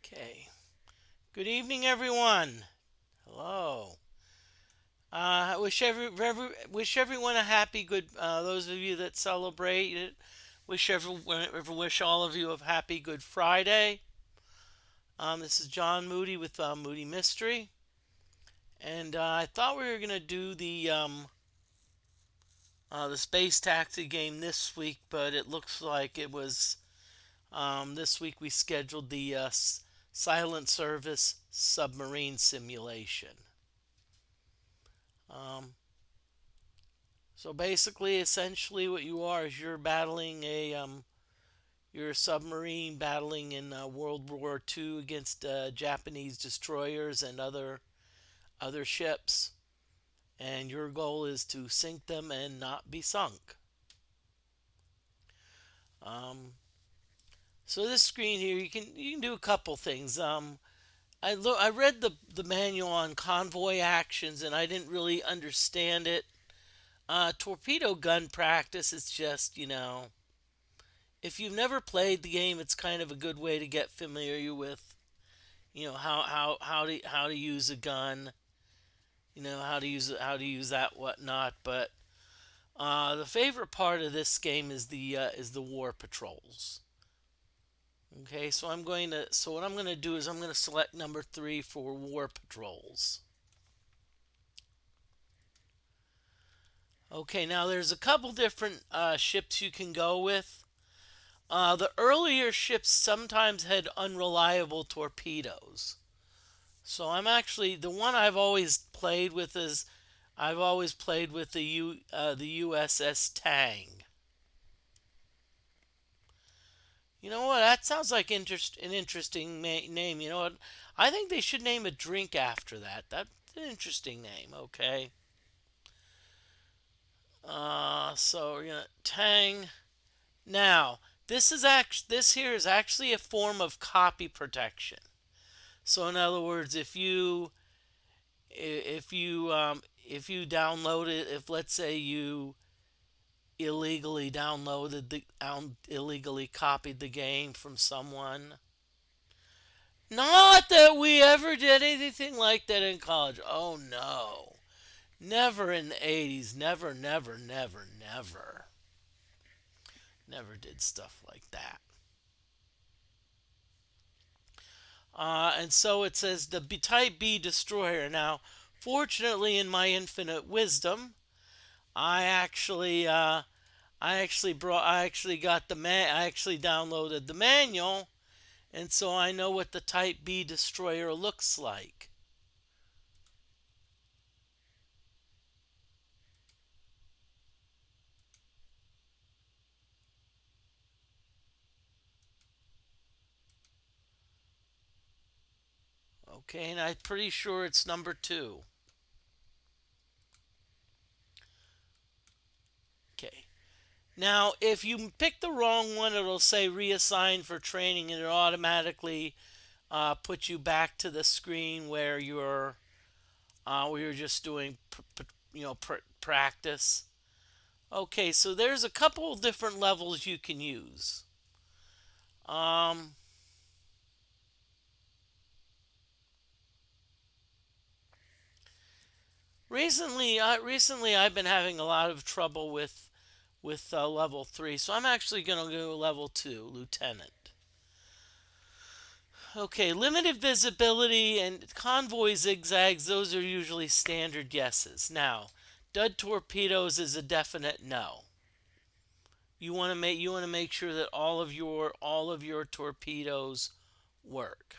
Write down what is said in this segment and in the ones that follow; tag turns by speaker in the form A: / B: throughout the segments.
A: Okay. Good evening, everyone. Hello. Wish everyone a happy good. Those of you that celebrate it, wish all of you a happy Good Friday. This is John Moody with Moody Mystery, and I thought we were gonna do the space taxi game this week, but it looks like it was this week we scheduled the silent service submarine simulation. Um, so basically, essentially, what you are is you're a submarine battling in World War II against Japanese destroyers and other ships, and your goal is to sink them and not be sunk. Um, so this screen here, you can do a couple things. I read the manual on convoy actions, and I didn't really understand it. Torpedo gun practice is just, if you've never played the game, it's kind of a good way to get familiar with, how to use a gun, how to use that whatnot. But the favorite part of this game is the war patrols. Okay, so what I'm going to do is I'm going to select number 3 for war patrols. Okay, now there's a couple different ships you can go with. The earlier ships sometimes had unreliable torpedoes. So I'm actually the one I've always played with the USS Tang. You know what? That sounds like an interesting name. You know what? I think they should name a drink after that. That's an interesting name. Okay. Tang. Now, this here is actually a form of copy protection. So in other words, if you download it, if let's say you illegally copied the game from someone. Not that we ever did anything like that in college. Oh no. Never in the 80s. Never, never, never, never. Never did stuff like that. And so it says the Type B destroyer. Now, fortunately, in my infinite wisdom, I actually I actually downloaded the manual, and so I know what the Type B destroyer looks like. Okay, and I'm pretty sure it's number 2. Okay. Now, if you pick the wrong one, it'll say reassign for training, and it automatically put you back to the screen where you're just doing practice. Okay, so there's a couple of different levels you can use. Um, recently I've been having a lot of trouble with level 3, so I'm actually going to go level 2, Lieutenant. Okay, limited visibility and convoy zigzags, those are usually standard yeses. Now, dud torpedoes is a definite no. You want to make sure that all of your torpedoes work.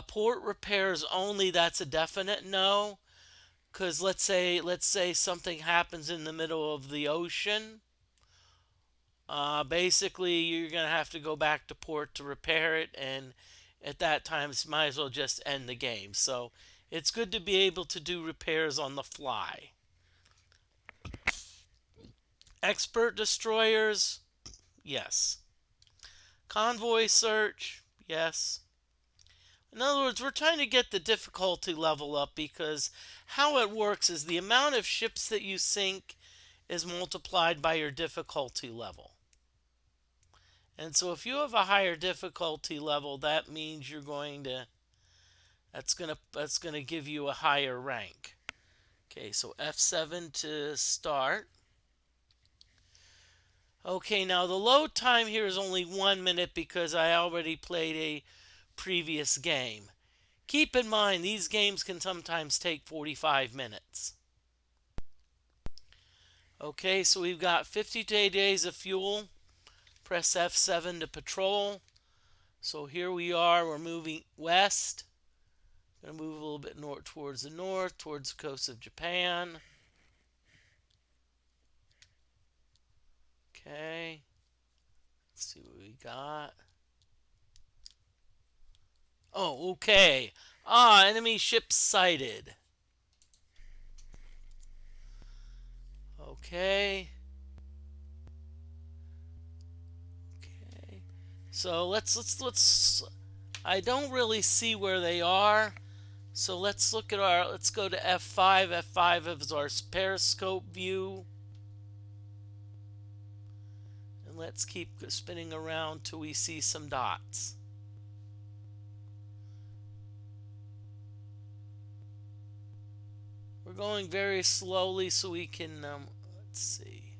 A: Port repairs only, that's a definite no. Because let's say something happens in the middle of the ocean. Basically, you're gonna have to go back to port to repair it, and at that time, it might as well just end the game. So it's good to be able to do repairs on the fly. Expert destroyers, yes. Convoy search, yes. In other words, we're trying to get the difficulty level up because how it works is the amount of ships that you sink is multiplied by your difficulty level. And so if you have a higher difficulty level, that means you're going to that's going to give you a higher rank. Okay, so F7 to start. Okay, now the load time here is only 1 minute because I already played a previous game. Keep in mind, these games can sometimes take 45 minutes. Okay, so we've got 52 days of fuel. Press F7 to patrol. So here we are, we're moving west. Gonna move a little bit towards the north, towards the coast of Japan. Okay. Let's see what we got. Oh, okay. Ah, enemy ship sighted. Okay. Okay. So let's I don't really see where they are. So let's look at let's go to F5. F5 is our periscope view. And let's keep spinning around till we see some dots. We're going very slowly so we can, let's see.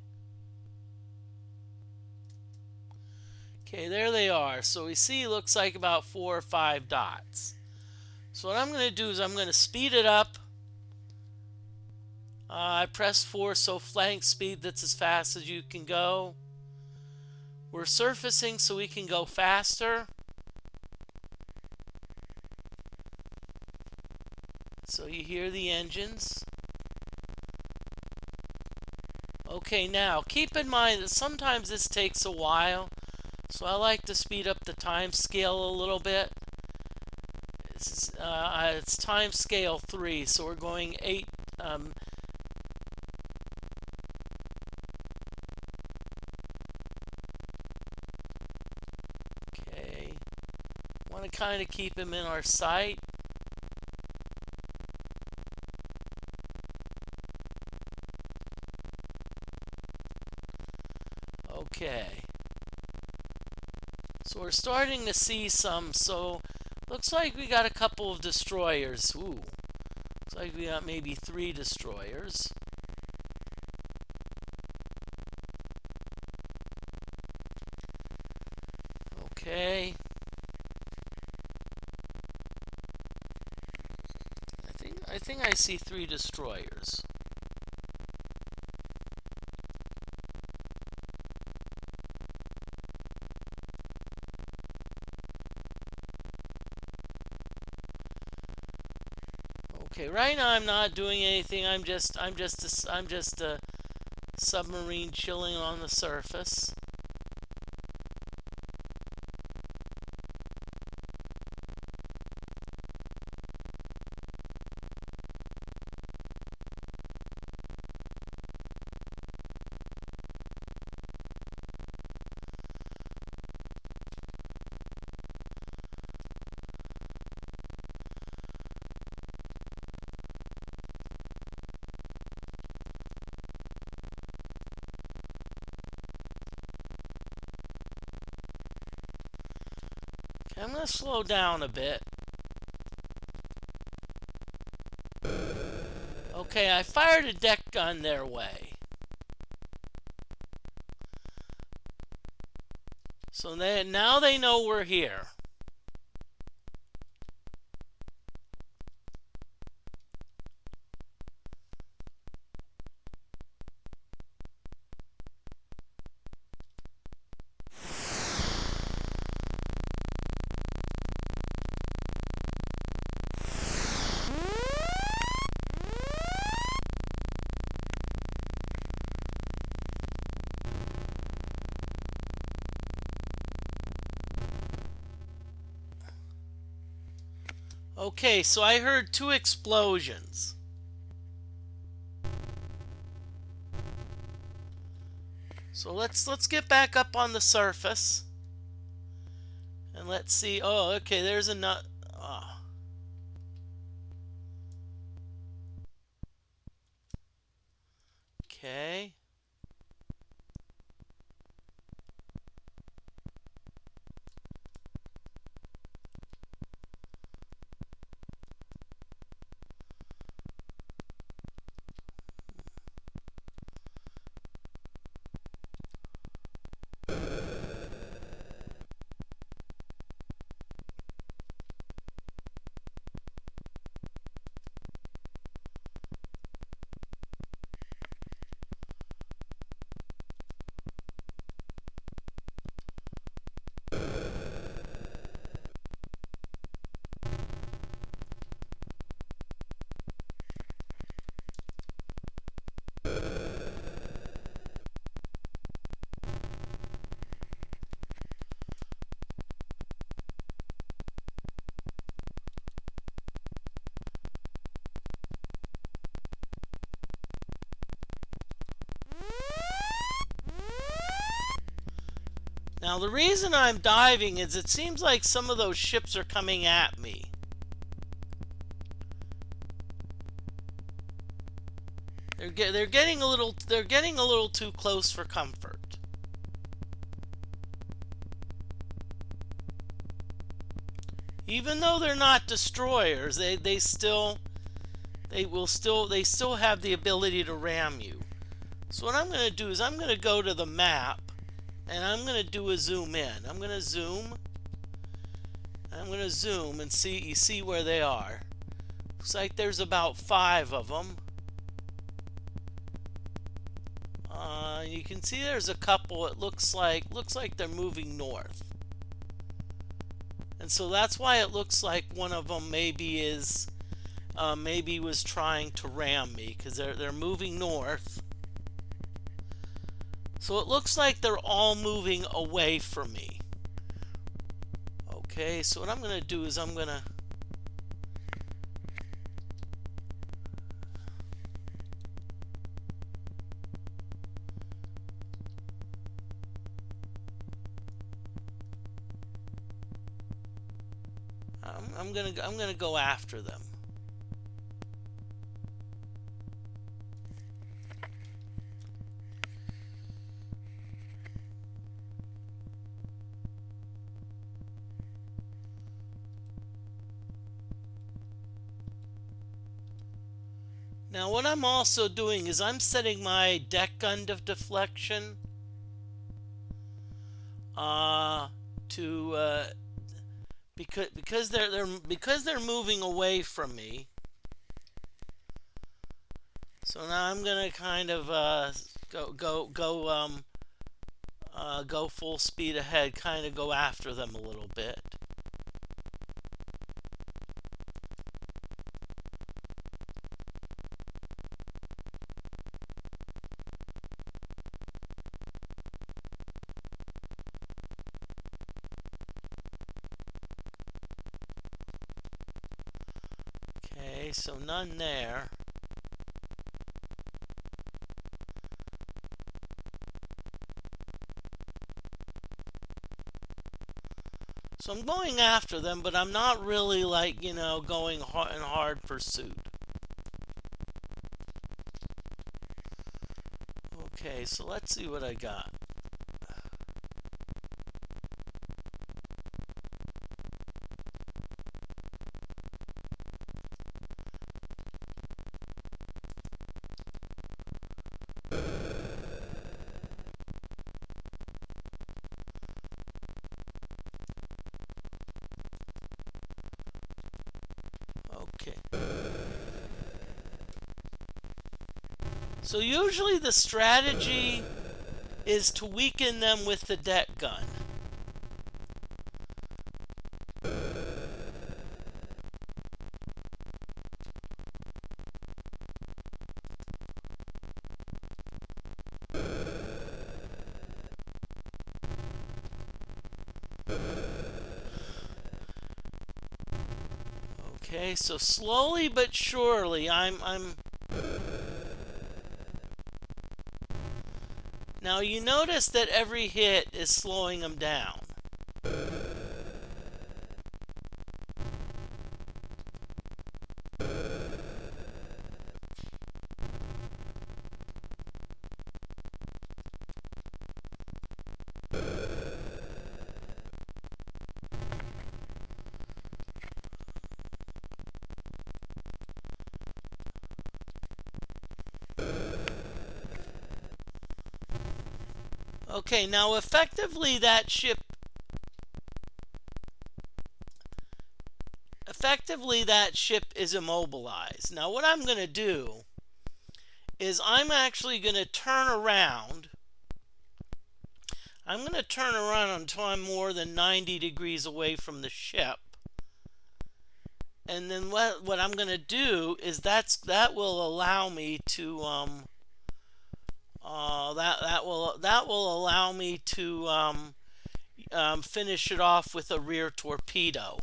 A: Okay, there they are. So we see it looks like about 4 or 5 dots. So what I'm going to do is I'm going to speed it up. I press 4, so flank speed, that's as fast as you can go. We're surfacing so we can go faster. So you hear the engines. Okay, now keep in mind that sometimes this takes a while. So I like to speed up the time scale a little bit. It's time scale 3, so we're going 8. Okay, want to kind of keep him in our sight. Okay, so we're starting to see some. So looks like we got a couple of destroyers. Ooh, looks like we got maybe 3 destroyers. Okay. I think I see 3 destroyers. Okay, right now I'm not doing anything. I'm just a submarine chilling on the surface. Okay, I'm going to slow down a bit. Okay, I fired a deck gun their way. So now they know we're here. Okay, so I heard 2 explosions. So let's get back up on the surface. And let's see. Oh, okay, there's a nut. Oh. Okay. Now the reason I'm diving is it seems like some of those ships are coming at me. They're getting a little too close for comfort. Even though they're not destroyers, they still have the ability to ram you. So what I'm going to do is I'm going to go to the map and I'm going to do a zoom in. I'm going to zoom and see where they are. Looks like there's about 5 of them. You can see there's a couple. It looks like they're moving north. And so that's why it looks like one of them maybe was trying to ram me, because they're moving north. So it looks like they're all moving away from me. Okay, so what I'm going to do is I'm going to go after them. Now what I'm also doing is I'm setting my deck gun of deflection because they're moving away from me. So now I'm gonna kind of go full speed ahead, kind of go after them a little bit. Okay, so none there. So I'm going after them, but I'm not really going in hard pursuit. Okay, so let's see what I got. Okay. So usually the strategy is to weaken them with the deck gun. Okay, so slowly but surely I'm Now you notice that every hit is slowing them down. Okay, now effectively that ship is immobilized. Now what I'm going to do is I'm actually going to turn around. I'm going to turn around until I'm more than 90 degrees away from the ship. And then what I'm going to do is that will allow me to that will allow me to finish it off with a rear torpedo.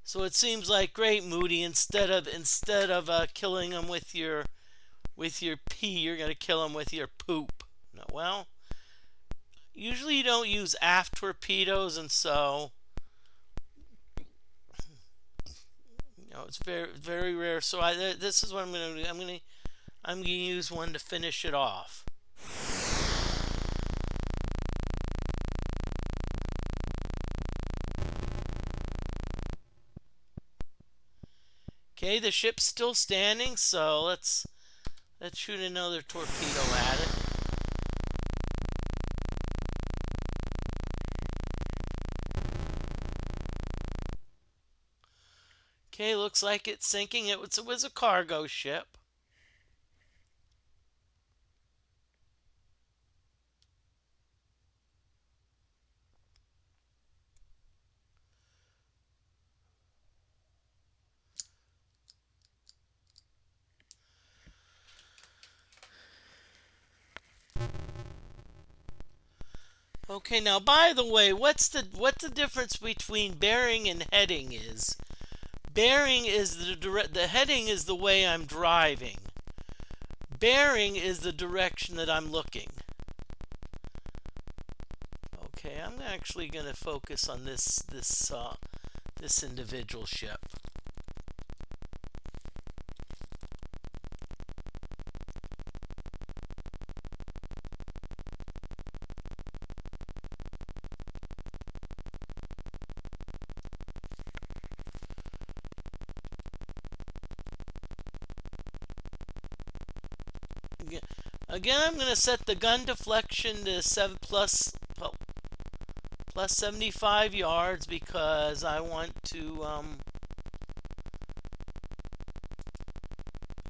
A: So it seems like, great, Moody, instead of killing them with your pee, you're going to kill them with your poop. No, well, usually you don't use aft torpedoes, and so it's very very rare. So this is what I'm going to do. I'm going to use one to finish it off. Okay, the ship's still standing, so let's shoot another torpedo at it. Okay, looks like it's sinking. It was a cargo ship. Okay, now by the way, what's the difference between bearing and heading is? Bearing is the heading is the way I'm driving. Bearing is the direction that I'm looking. Okay, I'm actually going to focus on this individual ship. Again, I'm going to set the gun deflection to plus 75 yards because I want to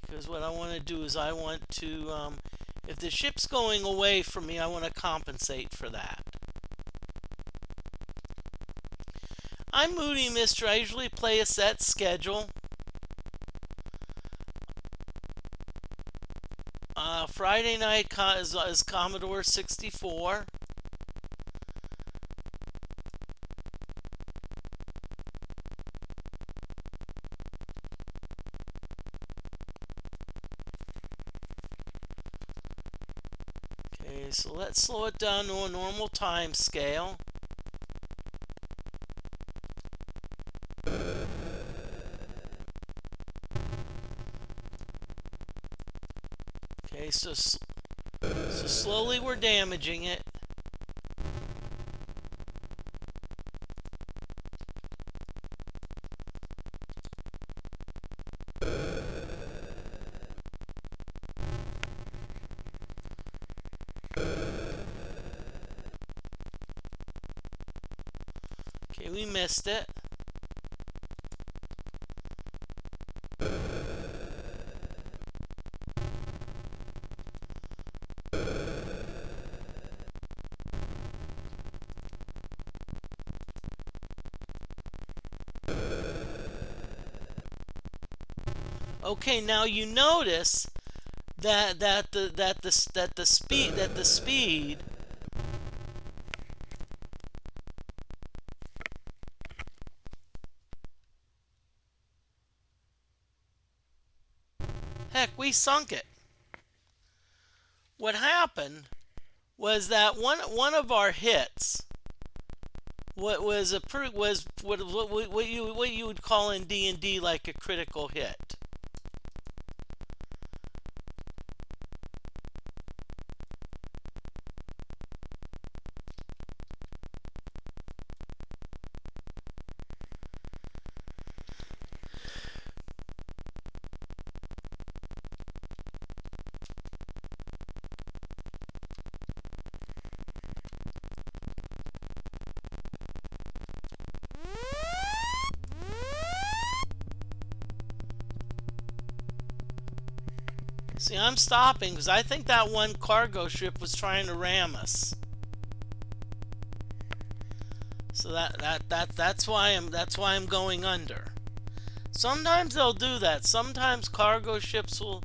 A: because what I want to do is I want to if the ship's going away from me, I want to compensate for that. I'm Moody Mister. I usually play a set schedule. Friday night is Commodore 64. Okay, so let's slow it down to a normal time scale. Okay, so slowly we're damaging it. Okay, we missed it. Okay, now you notice that the speed heck, we sunk it. What happened was that one of our hits what you would call in D&D like a critical hit. See, I'm stopping because I think that one cargo ship was trying to ram us. So that's why I'm going under. Sometimes they'll do that. Sometimes cargo ships will.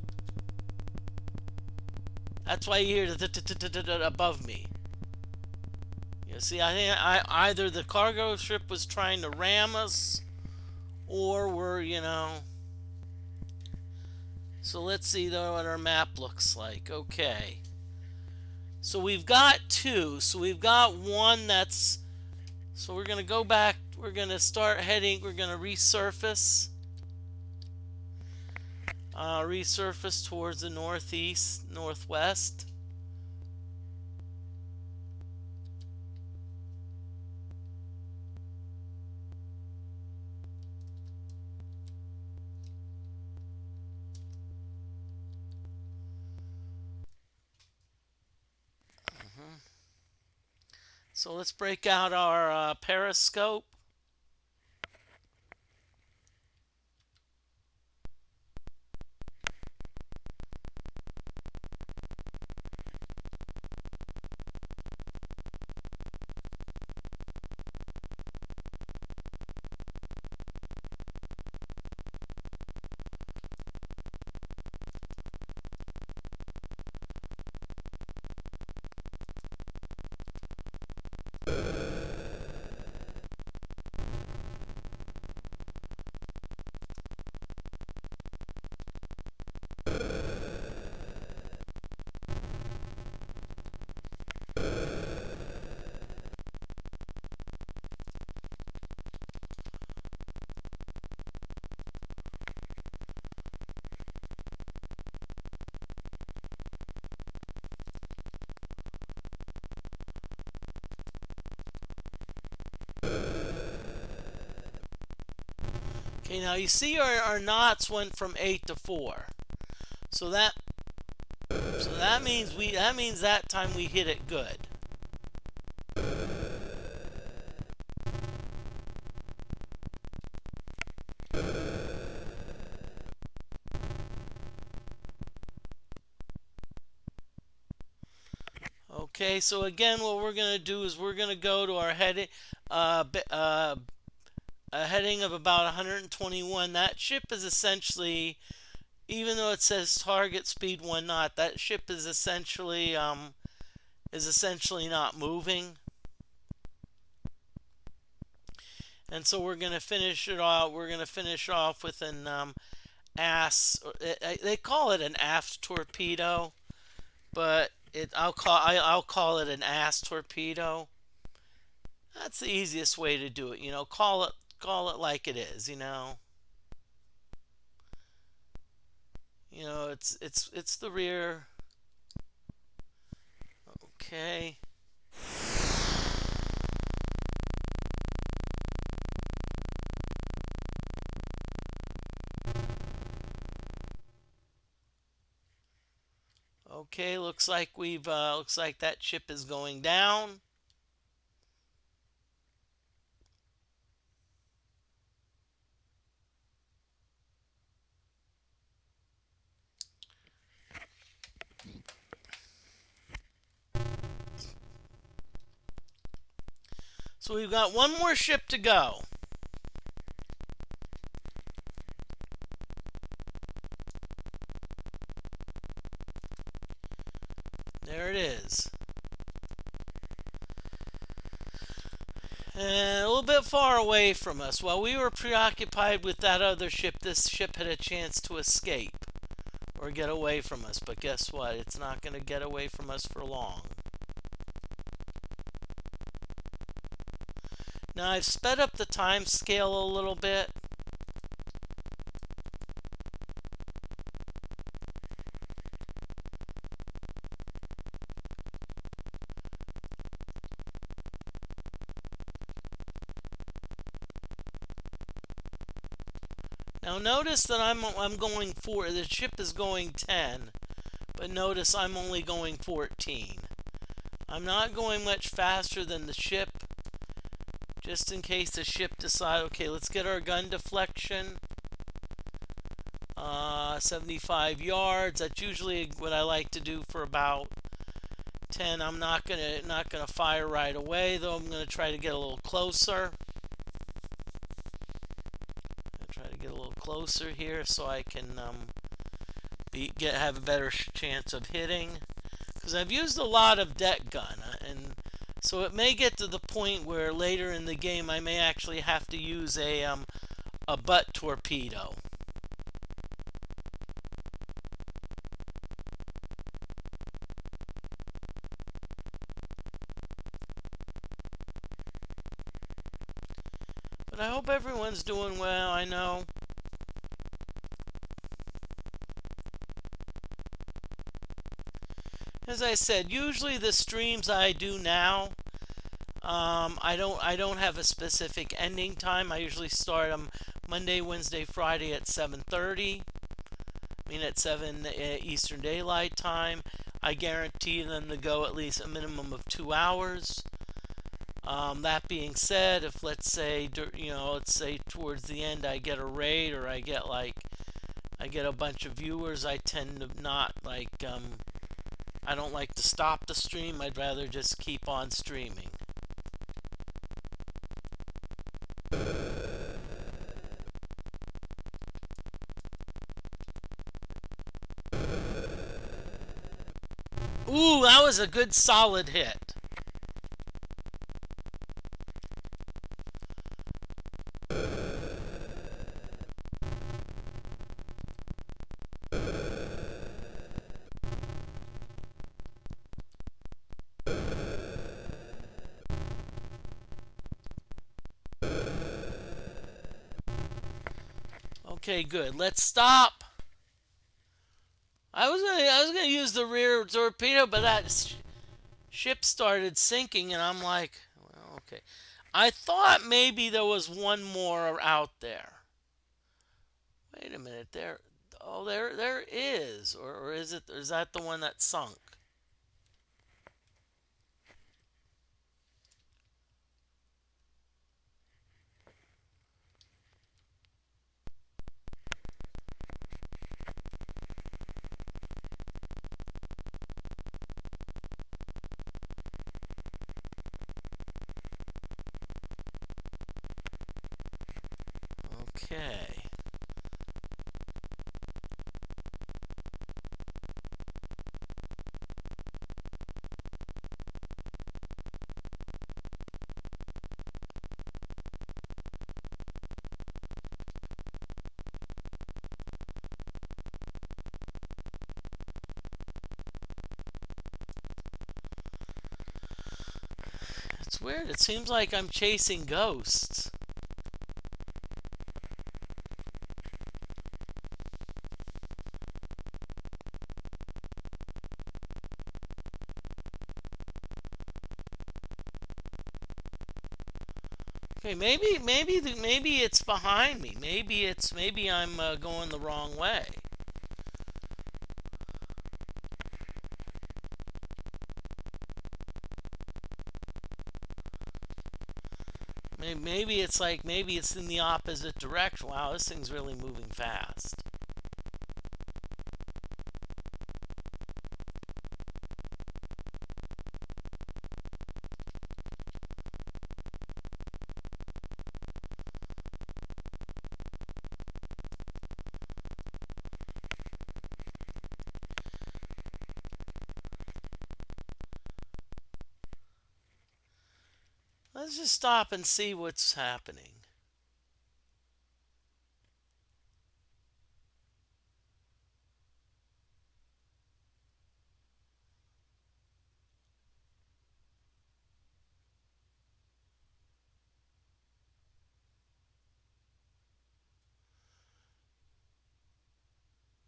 A: That's why you hear the above me. You see, I think either the cargo ship was trying to ram us, or we're, So let's see what our map looks like. Okay. So we've got two. So we've got one that's, so we're going to go back, we're going to start heading, we're going to resurface. Resurface towards the northeast, northwest. So let's break out our periscope. Okay, now you see our knots went from 8 to 4. So that means that time we hit it good. Okay, so again, what we're going to do is we're going to go to our heading, a heading of about 121. That ship is essentially, even though it says target speed 1 knot, that ship is essentially not moving. And so we're going to finish it off. We're going to finish off with an they call it an aft torpedo, but I'll call it an ass torpedo. That's the easiest way to do it. You know, call it like it is. You know, it's the rear. Okay. Okay, looks like that ship is going down. So we've got one more ship to go. There it is. And a little bit far away from us. While we were preoccupied with that other ship, this ship had a chance to escape or get away from us. But guess what? It's not going to get away from us for long. Now I've sped up the time scale a little bit. Now notice that I'm going 4. The ship is going 10, but notice I'm only going 14. I'm not going much faster than the ship, just in case the ship decides, okay, let's get our gun deflection. 75 yards. That's usually what I like to do for about 10. I'm not gonna fire right away, though. I'm gonna try to get a little closer. Closer here so I can have a better chance of hitting, because I've used a lot of deck gun, and so it may get to the point where later in the game I may actually have to use a butt torpedo. But I hope everyone's doing well. I know. As I said, usually the streams I do now, I don't have a specific ending time. I usually start them Monday, Wednesday, Friday at 7:30. I mean at 7 Eastern Daylight Time. I guarantee them to go at least a minimum of 2 hours. That being said, if let's say towards the end I get a raid or I get a bunch of viewers, I tend to not I don't like to stop the stream. I'd rather just keep on streaming. Ooh, that was a good solid hit. Okay, good. Let's stop. I was gonna use the rear torpedo, but that ship started sinking, and I'm like, well, okay. I thought maybe there was one more out there. Wait a minute, there is, or is that the one that sunk? Okay. It's weird. It seems like I'm chasing ghosts. Okay, maybe it's behind me. Maybe I'm going the wrong way. Maybe it's in the opposite direction. Wow, this thing's really moving fast. Let's just stop and see what's happening.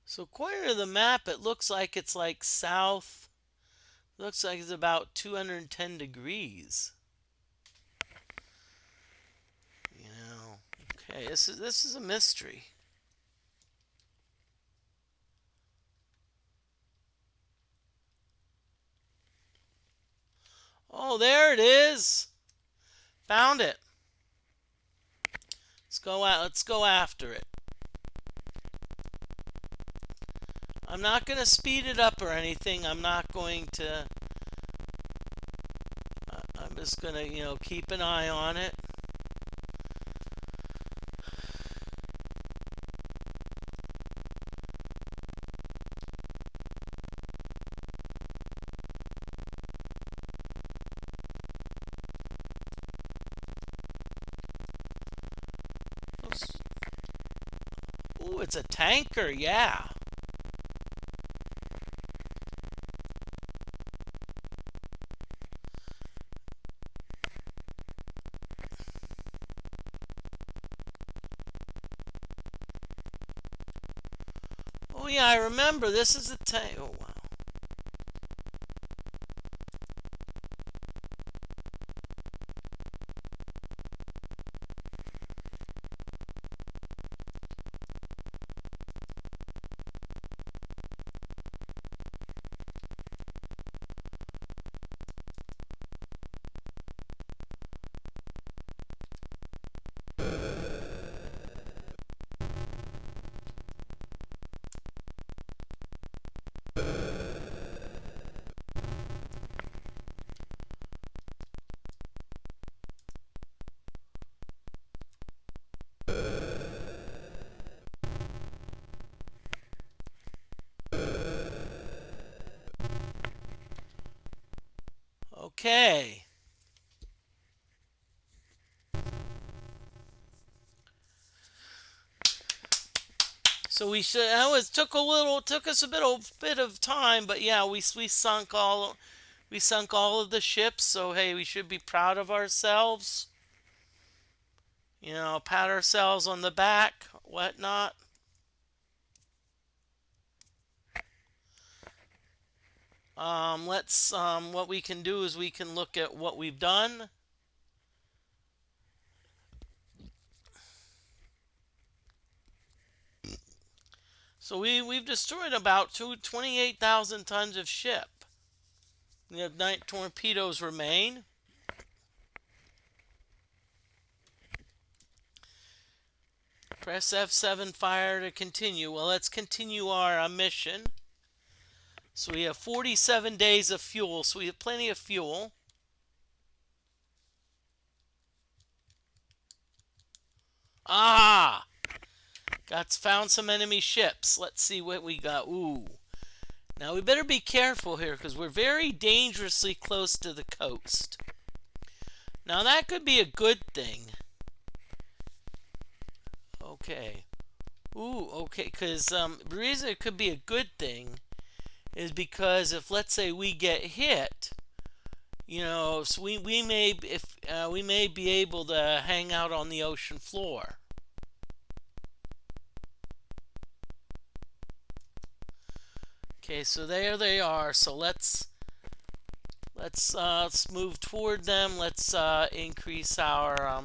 A: So according to the map, it looks like it's like south. Looks like it's about 210 degrees. Okay, this is a mystery. Oh, there it is. Found it. Let's go after it. I'm not going to speed it up or anything. I'm not going to. I'm just going to, keep an eye on it. Ooh, it's a tanker, yeah. Oh yeah, I remember. This is the tank. Oh wow. Okay. So we should. That was took us a bit of time, but yeah, we sunk all of the ships. So hey, we should be proud of ourselves. You know, pat ourselves on the back, whatnot. Let's what we can do is we can look at what we've done. So we've destroyed about 28,000 tons of ship. We have 9 torpedoes remain. Press F7 fire to continue. Well, let's continue our mission. So we have 47 days of fuel, so we have plenty of fuel. Ah! Found some enemy ships. Let's see what we got. Ooh. Now we better be careful here because we're very dangerously close to the coast. Now that could be a good thing. Okay. Ooh, okay, because the reason it could be a good thing is because if, let's say, we get hit, you know, so we may be able to hang out on the ocean floor. Okay, so there they are. So let's move toward them. Let's increase our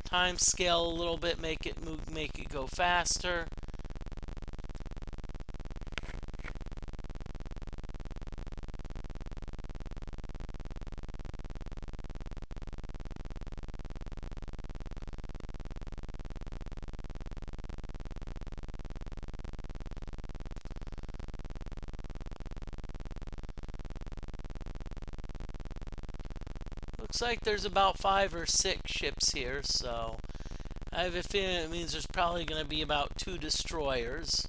A: time scale a little bit, make it go faster. Looks like there's about 5 or 6 ships here, so I have a feeling it means there's probably going to be about 2 destroyers.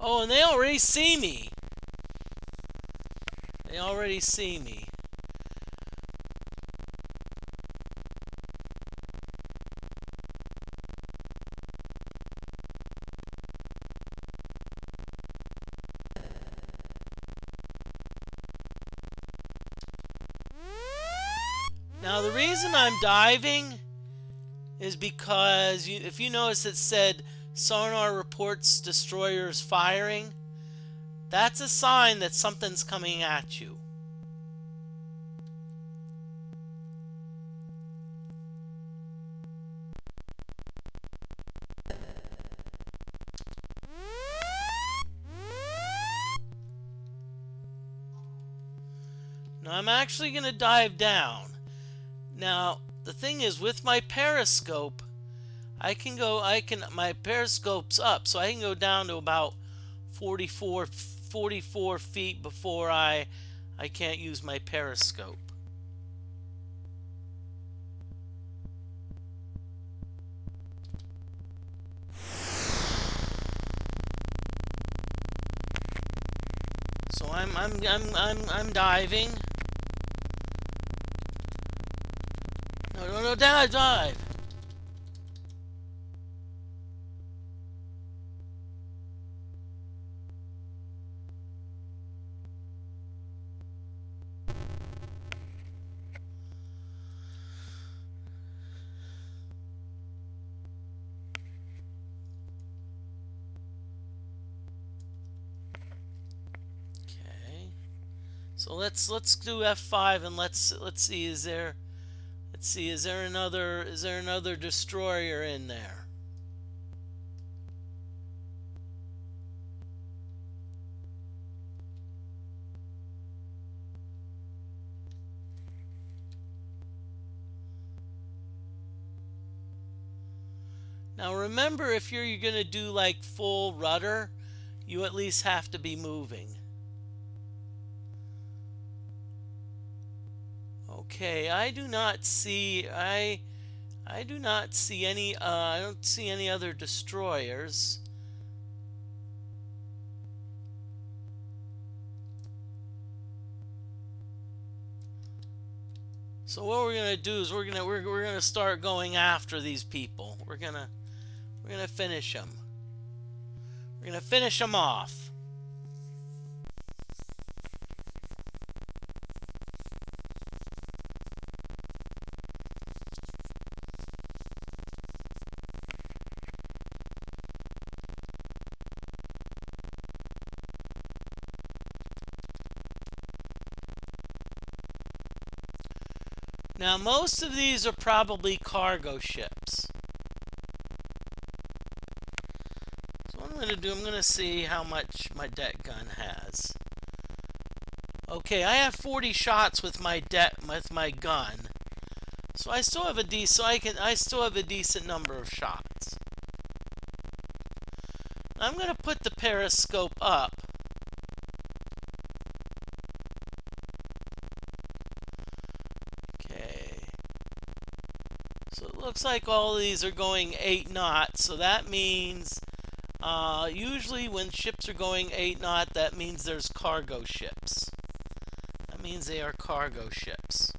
A: Oh, and they already see me. They already see me. Now the reason I'm diving is because if you notice it said sonar reports destroyers firing, that's a sign that something's coming at you. Now I'm actually going to dive down. Now, the thing is, with my periscope, my periscope's up, so I can go down to about 44 feet before I can't use my periscope. So I'm diving. No, dive! So let's do F5 and let's see, is there another destroyer in there? Now remember, if you're going to do like full rudder, you at least have to be moving. Okay, I do not see any I don't see any other destroyers. So what we're gonna do is we're gonna start going after these people. We're gonna finish them. We're gonna finish them off. Now most of these are probably cargo ships. So what I'm going to do, I'm going to see how much my deck gun has. Okay, I have 40 shots with my gun. So I still have I still have a decent number of shots. I'm going to put the periscope up. So it looks like all of these are going 8 knots, so that means usually when ships are going 8 knots, that means there's cargo ships. That means they are cargo ships.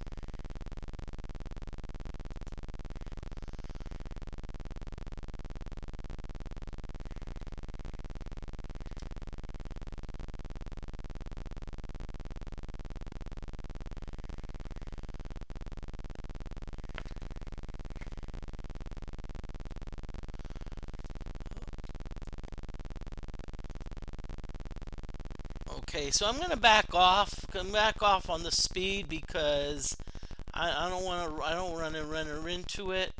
A: Okay, so I'm gonna back off. Come back off on the speed because I don't want to. I don't want to run into it.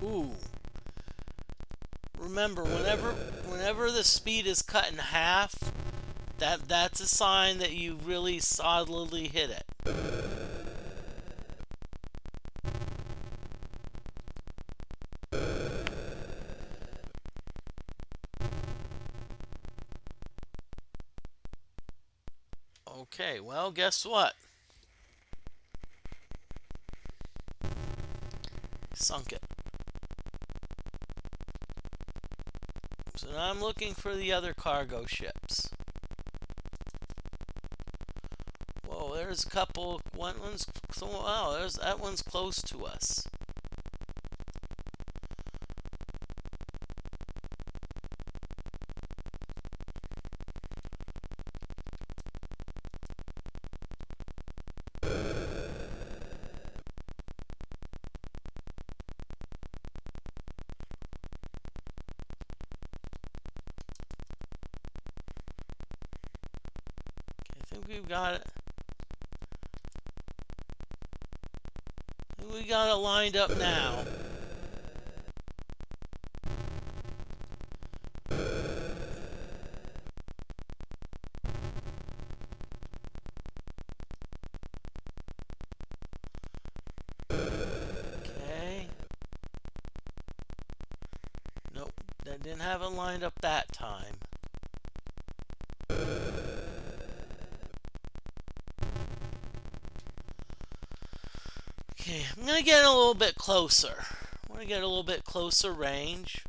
A: Ooh. Remember, whenever the speed is cut in half, that's a sign that you really solidly hit it. Okay, well, guess what? Sunk it. So now I'm looking for the other cargo ships. Whoa, there's a couple. One's so wow. That one's close to us. We've got it. We got it lined up now. Okay. Nope, that didn't have it lined up that time. Okay, I'm gonna get a little bit closer. I want to get a little bit closer range.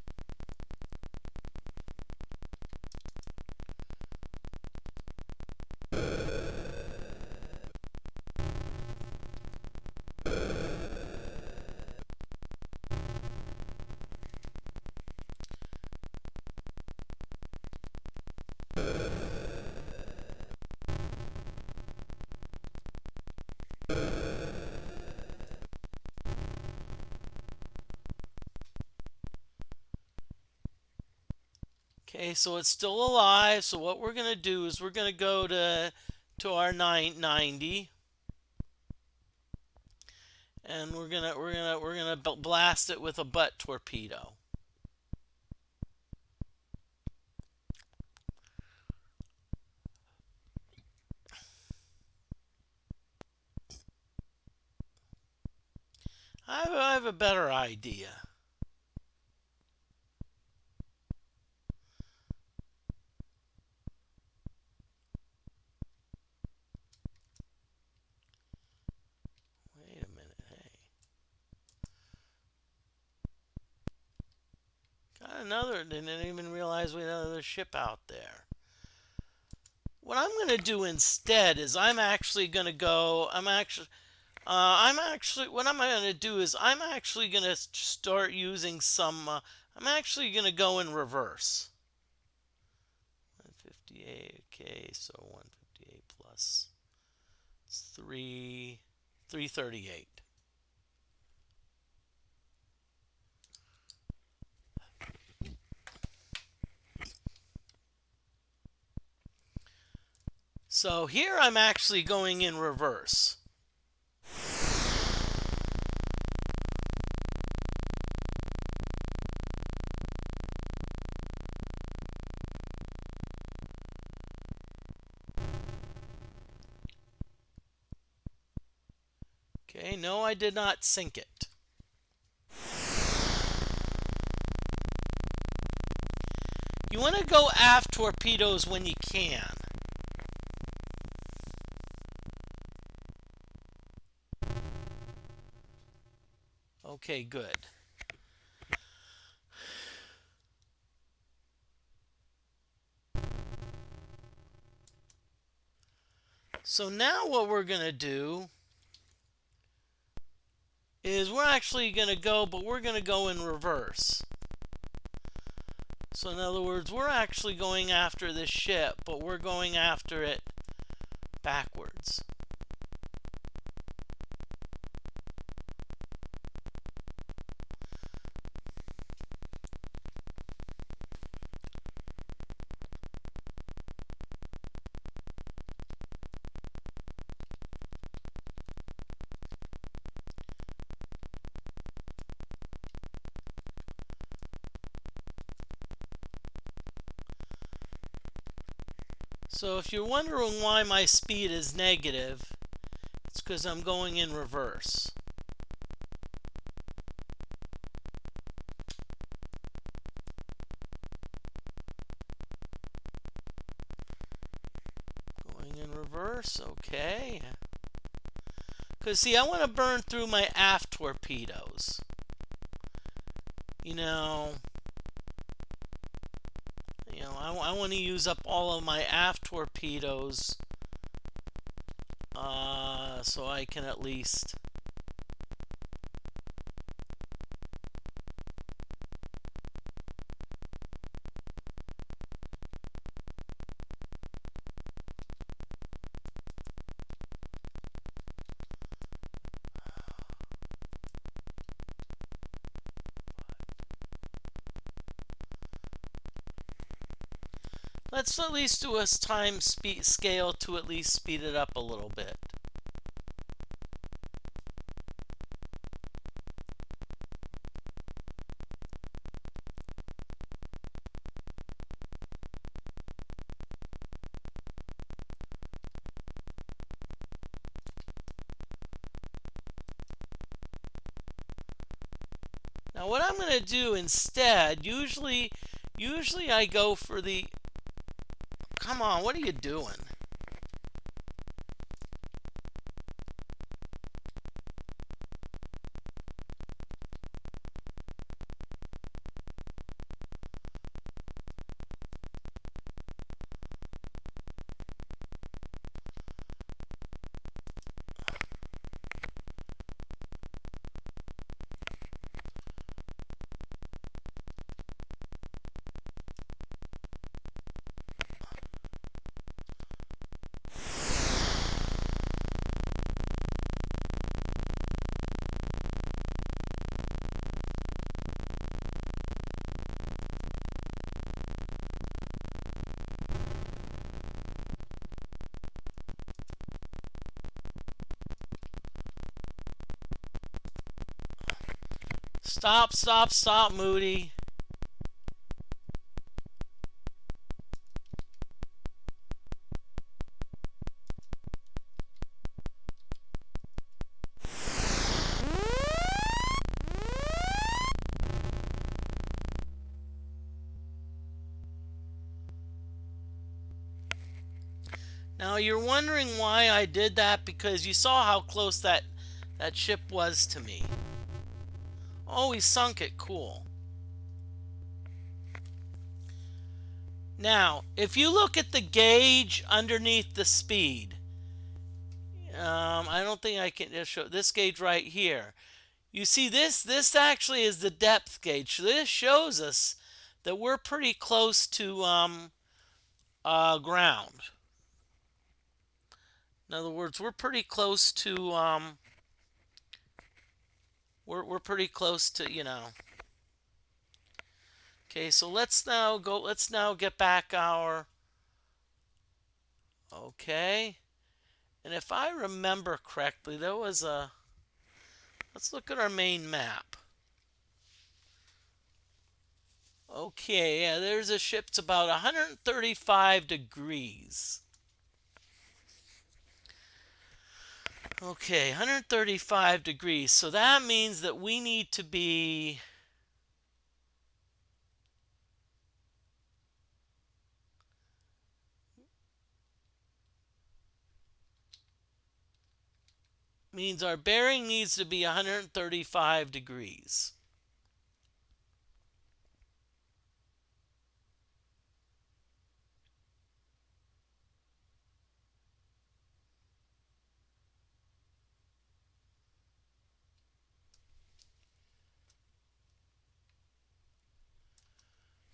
A: Okay, so it's still alive. So what we're gonna do is we're gonna go to our 990, and we're gonna blast it with a butt torpedo. I have a better idea. Wait a minute, hey. Got another, didn't even realize we had another ship out there. What I'm going to do instead is what I'm actually, what I'm going to do is I'm actually going to start using I'm actually going to go in reverse. 158, okay, so 158 plus 338. So here I'm actually going in reverse. Okay, no, I did not sink it. You want to go aft torpedoes when you can. Okay, good. So now what we're going to do is we're actually going to go, but we're going to go in reverse. So in other words, we're actually going after this ship, but we're going after it backwards. So if you're wondering why my speed is negative, it's because I'm going in reverse. Going in reverse, okay. Because see, I want to burn through my aft torpedoes. You know, I want to use up all of my aft torpedoes so I can at least let's at least do a time speed scale to at least speed it up a little bit. Now what I'm going to do instead, usually I go for the, come on, what are you doing? Stop, stop, stop, Moody. Now you're wondering why I did that, because you saw how close that ship was to me. Oh, he sunk it. Cool. Now, if you look at the gauge underneath the speed, I don't think I can just show this gauge right here. You see this? This actually is the depth gauge. So this shows us that we're pretty close to ground. In other words, we're pretty close to we're pretty close to, you know. Okay, so let's now get back our, okay. And if I remember correctly, there was a, let's look at our main map. Okay, yeah, there's a ship. It's about 135 degrees. Okay, 135 degrees. So that means that we need to be, means our bearing needs to be 135 degrees.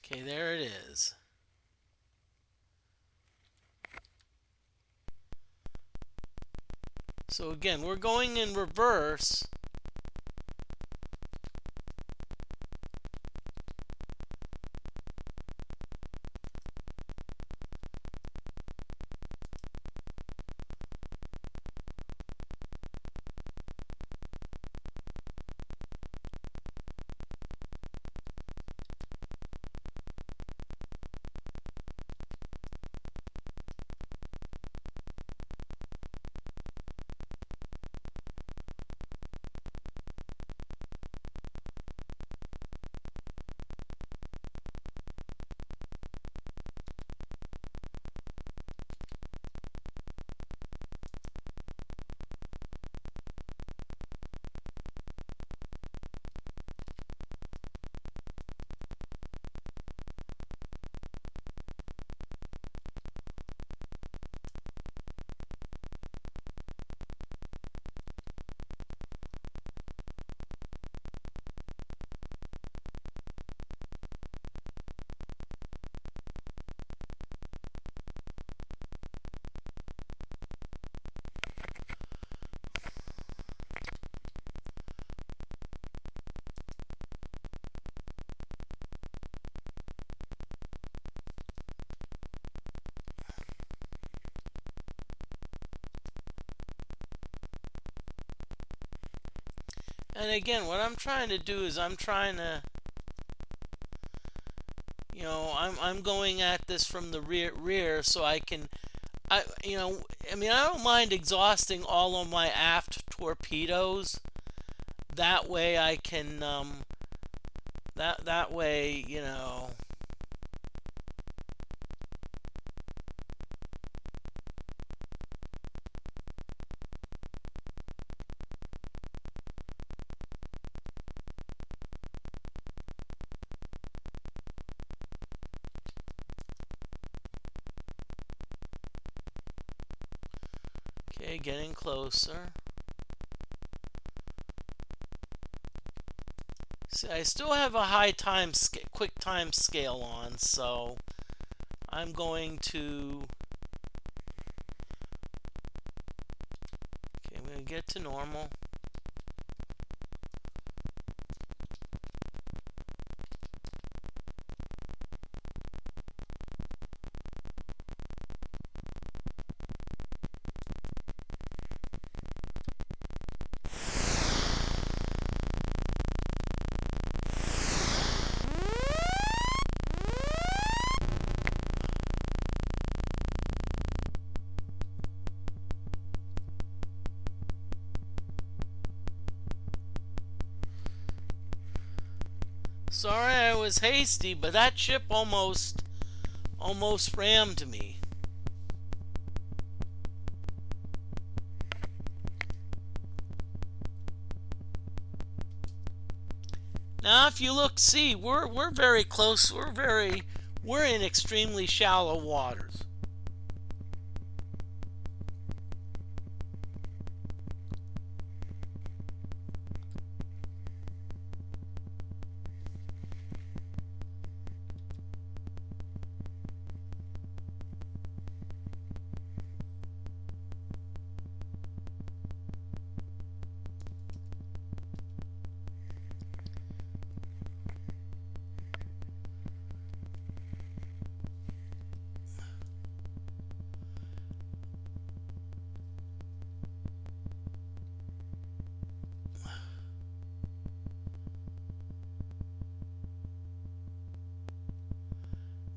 A: Okay, there it is. So again, we're going in reverse. And again, what I'm trying to do is I'm trying to, you know, I'm going at this from the rear so I can, I don't mind exhausting all of my aft torpedoes. That way I can that way, you know. Okay, getting closer. See, I still have a quick time scale on, so I'm going to, okay, I'm going to get to normal. Sorry I was hasty, but that ship almost rammed me. Now, if you look, see, we're very close. We're in extremely shallow waters.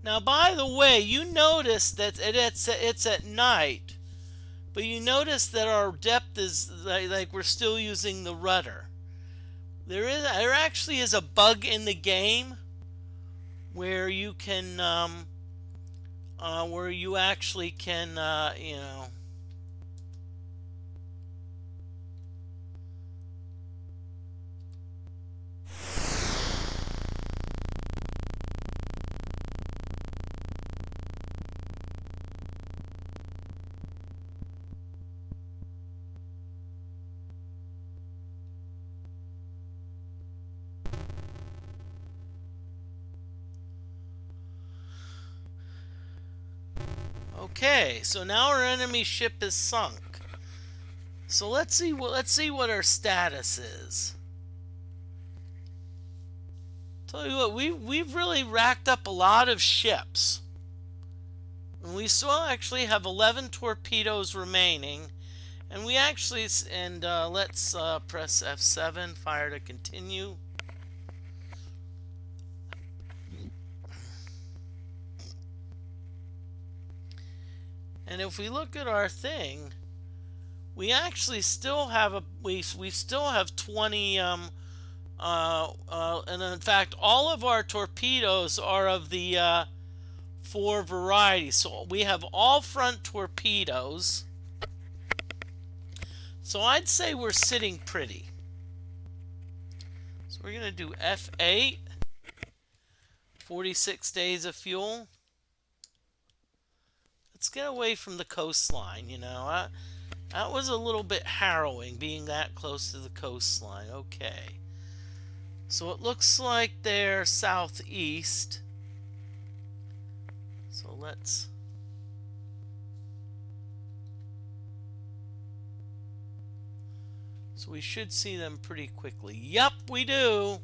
A: Now, by the way, you notice that it's at night, but you notice that our depth is like we're still using the rudder. There actually is a bug in the game where you can where you actually can you know. Okay, so now our enemy ship is sunk. So let's see what our status is. Tell you what, we've really racked up a lot of ships. And we still actually have 11 torpedoes remaining. And we actually, let's press F7, fire to continue. And if we look at our thing, we actually still have we still have 20 and in fact all of our torpedoes are of the 4 varieties. So we have all front torpedoes. So I'd say we're sitting pretty. So we're going to do F8, 46 days of fuel. Let's get away from the coastline, you know. That was a little bit harrowing, being that close to the coastline. Okay. So it looks like they're southeast. So let's... So we should see them pretty quickly. Yup, we do.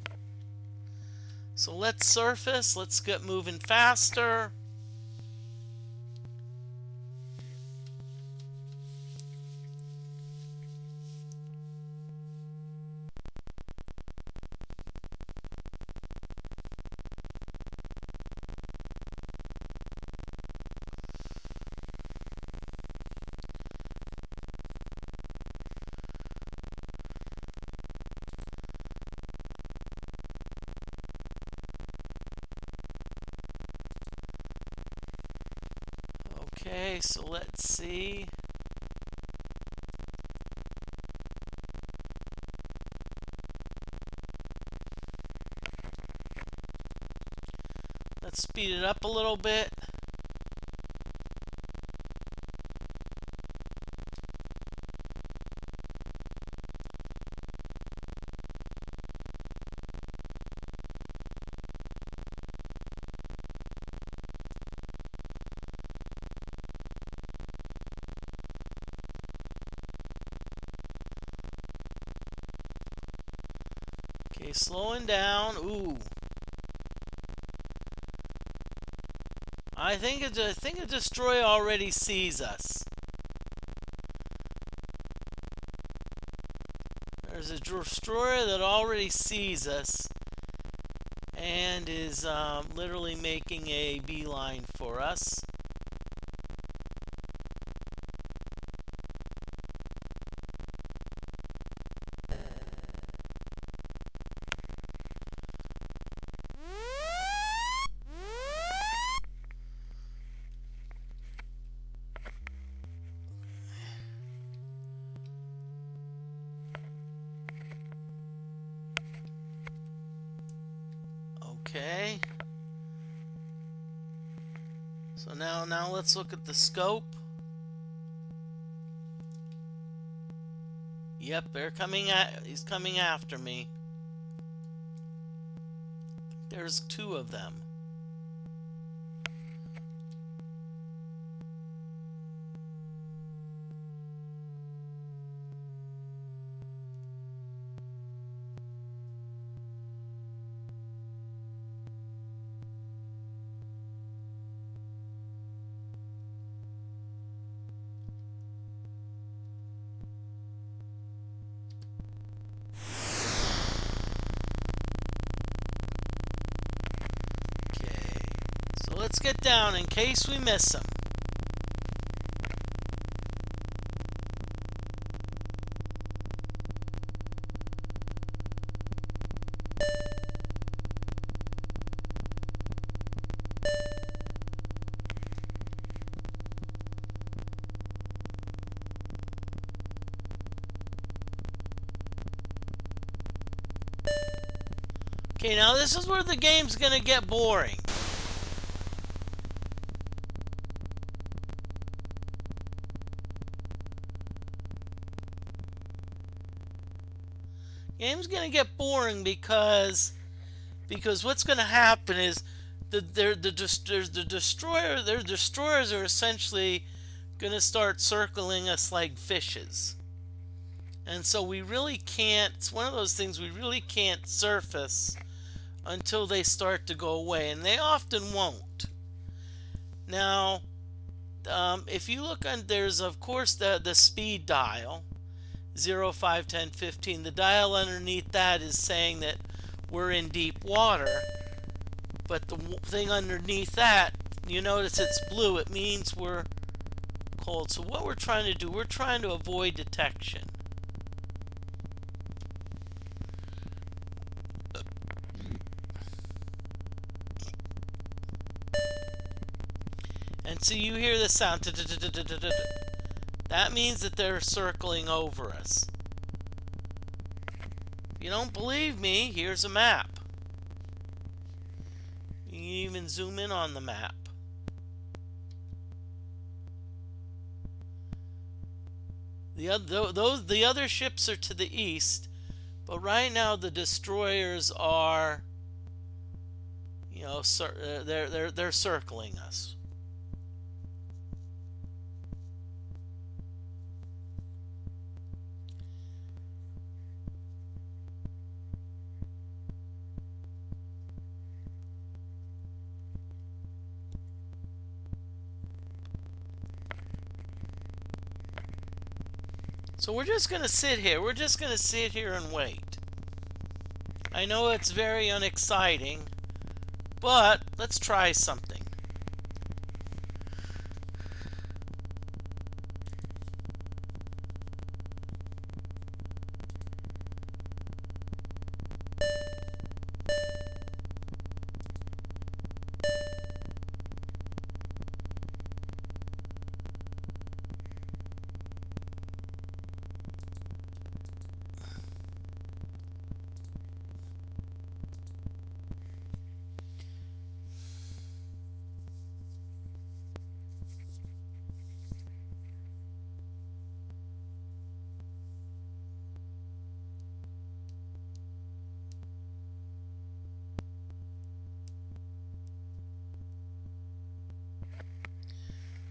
A: So let's surface. Let's get moving faster. Okay, so let's see. Let's speed it up a little bit. Okay, slowing down. Ooh. I think a destroyer already sees us. There's a destroyer that already sees us and is literally making a beeline for us. Okay. So now let's look at the scope. Yep, he's coming after me. There's two of them. So let's get down in case we miss them. Okay, now this is where the game's gonna get boring. Game's gonna get boring because what's gonna happen is their destroyers are essentially gonna start circling us like fishes, and so we really can't. It's one of those things we really can't surface until they start to go away, and they often won't. Now, if you look on, there's of course the speed dial. 0, 5, 10, 15. The dial underneath that is saying that we're in deep water, but the thing underneath that, you notice it's blue. It means we're cold. So what we're trying to do, we're trying to avoid detection. And so you hear the sound. That means that they're circling over us. If you don't believe me, here's a map. You can even zoom in on the map. The other ships are to the east, but right now the destroyers are, they're circling us. So we're just going to sit here. We're just going to sit here and wait. I know it's very unexciting, but let's try something.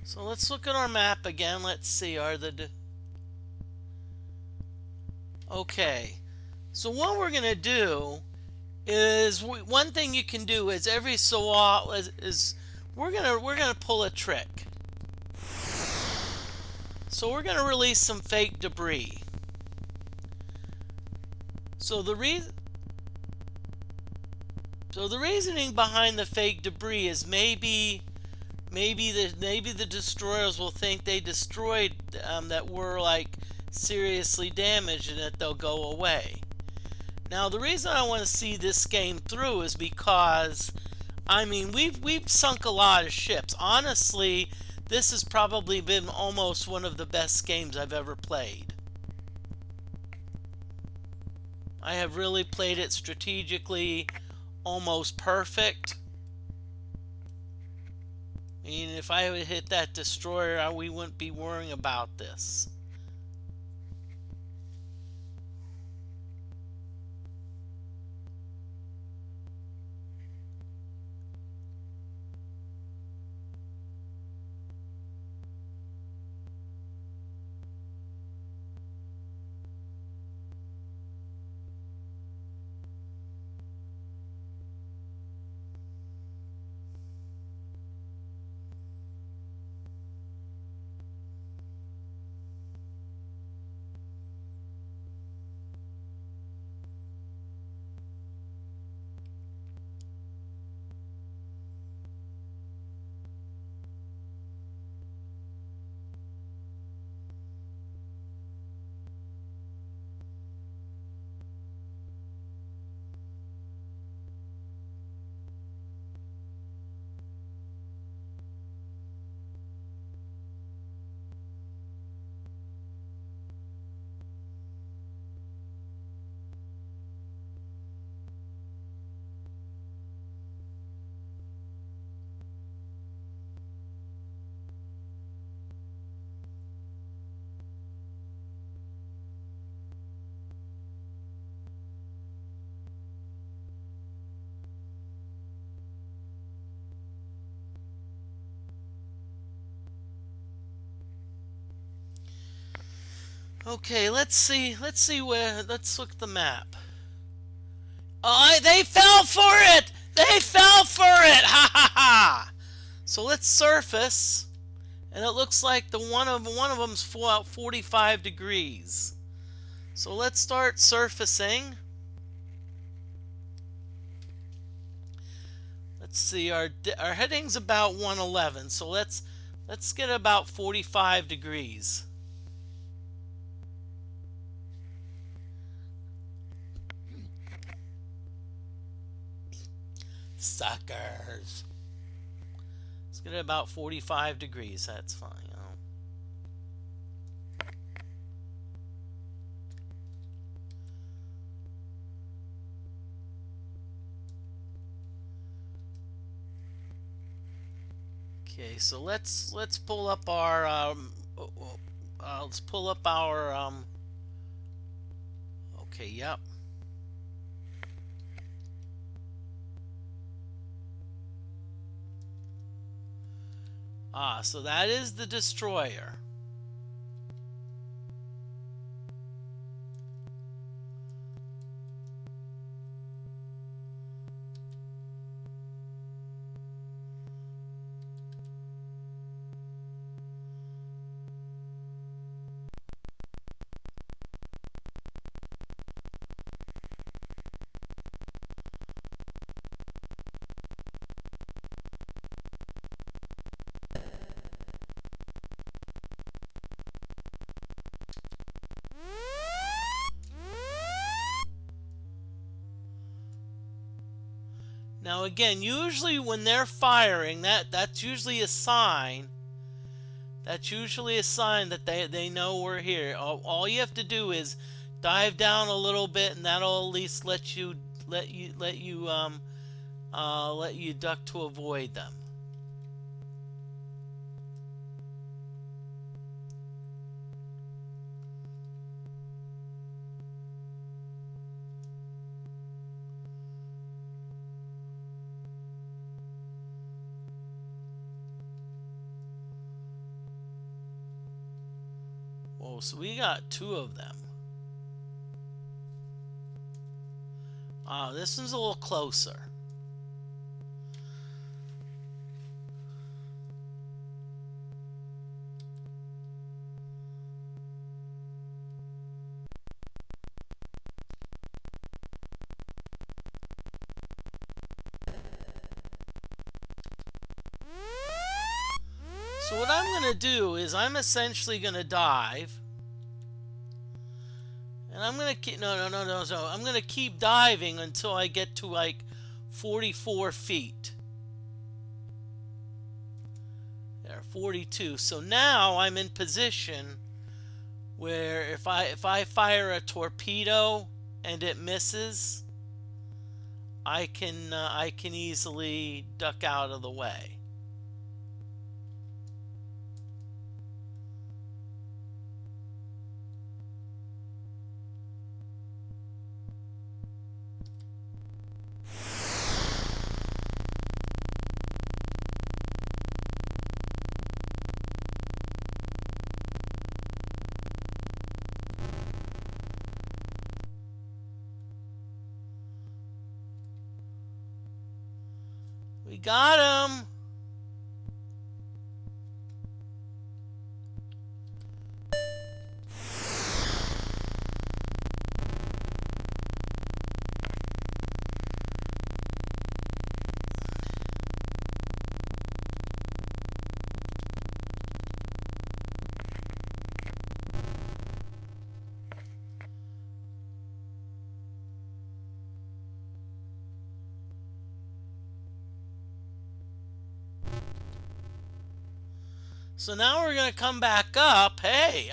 A: So let's look at our map again. Let's see, okay. So what we're going to do is, one thing you can do is every so often is we're gonna pull a trick. So we're going to release some fake debris. So the reasoning behind the fake debris is maybe the destroyers will think they destroyed that we're like seriously damaged, and that they'll go away. Now the reason I want to see this game through is because, I mean, we've sunk a lot of ships. Honestly, this has probably been almost one of the best games I've ever played. I have really played it strategically almost perfect. I mean, if I would hit that destroyer, we wouldn't be worrying about this. Okay, let's see. Let's look at the map. Oh, they fell for it! They fell for it! Ha ha ha! So let's surface, and it looks like one of them's 45 degrees. So let's start surfacing. Let's see. Our heading's about 111. So let's get about 45 degrees. Suckers. Let's get it about 45 degrees. That's fine. Okay, so let's pull up our let's pull up our okay, yep. So that is the destroyer. Now again, usually when they're firing, that's usually a sign. That's usually a sign that they know we're here. All you have to do is dive down a little bit, and that'll at least let you duck to avoid them. Oh, so we got two of them. This one's a little closer. So what I'm going to do is I'm essentially going to dive. And I'm going to keep, no. I'm going to keep diving until I get to like 44 feet. There, 42. So now I'm in position where if I fire a torpedo and it misses, I can easily duck out of the way. We got him. So now we're going to come back up. Hey,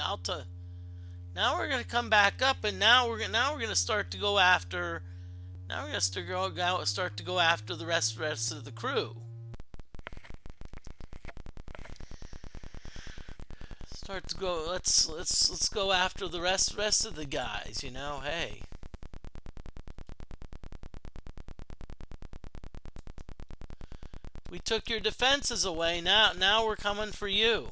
A: now we're going to come back up, and now we're going to start to go after. Now we're going to start to go after the rest of the crew. Start to go. Let's go after the rest of the guys. You know, hey. We took your defenses away. Now we're coming for you.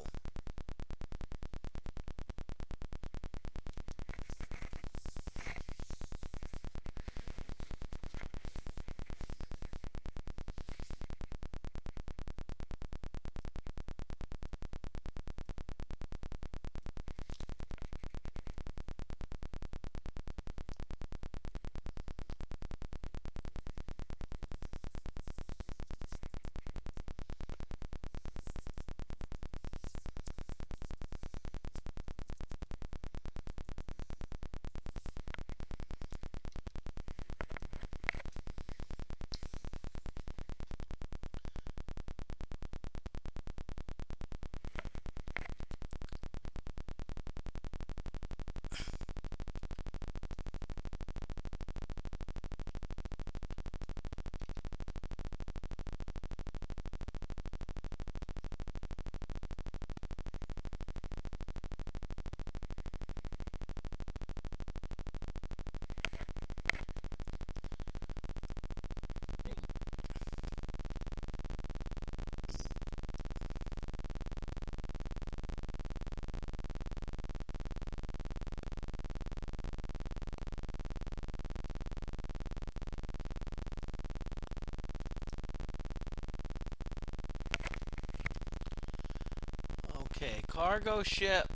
A: Okay, cargo ship.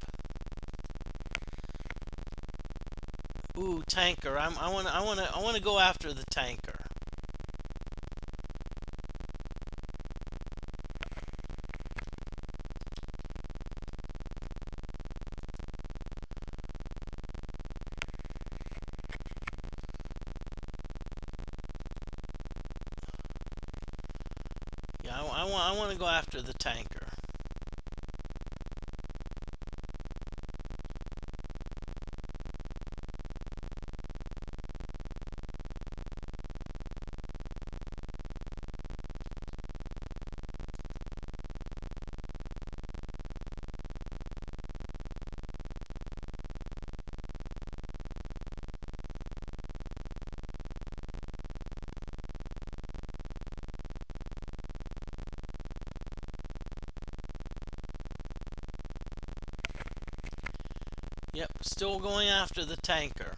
A: Ooh, tanker. I want to go after the tanker. Yeah, I want to go after the tanker. Yep, still going after the tanker.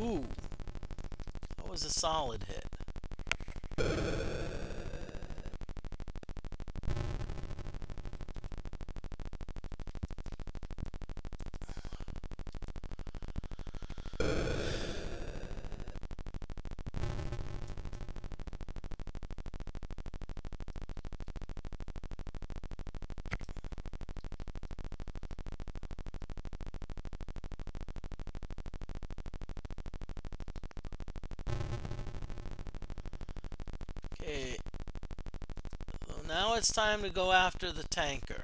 A: Ooh, that was a solid hit. Okay, so now it's time to go after the tanker.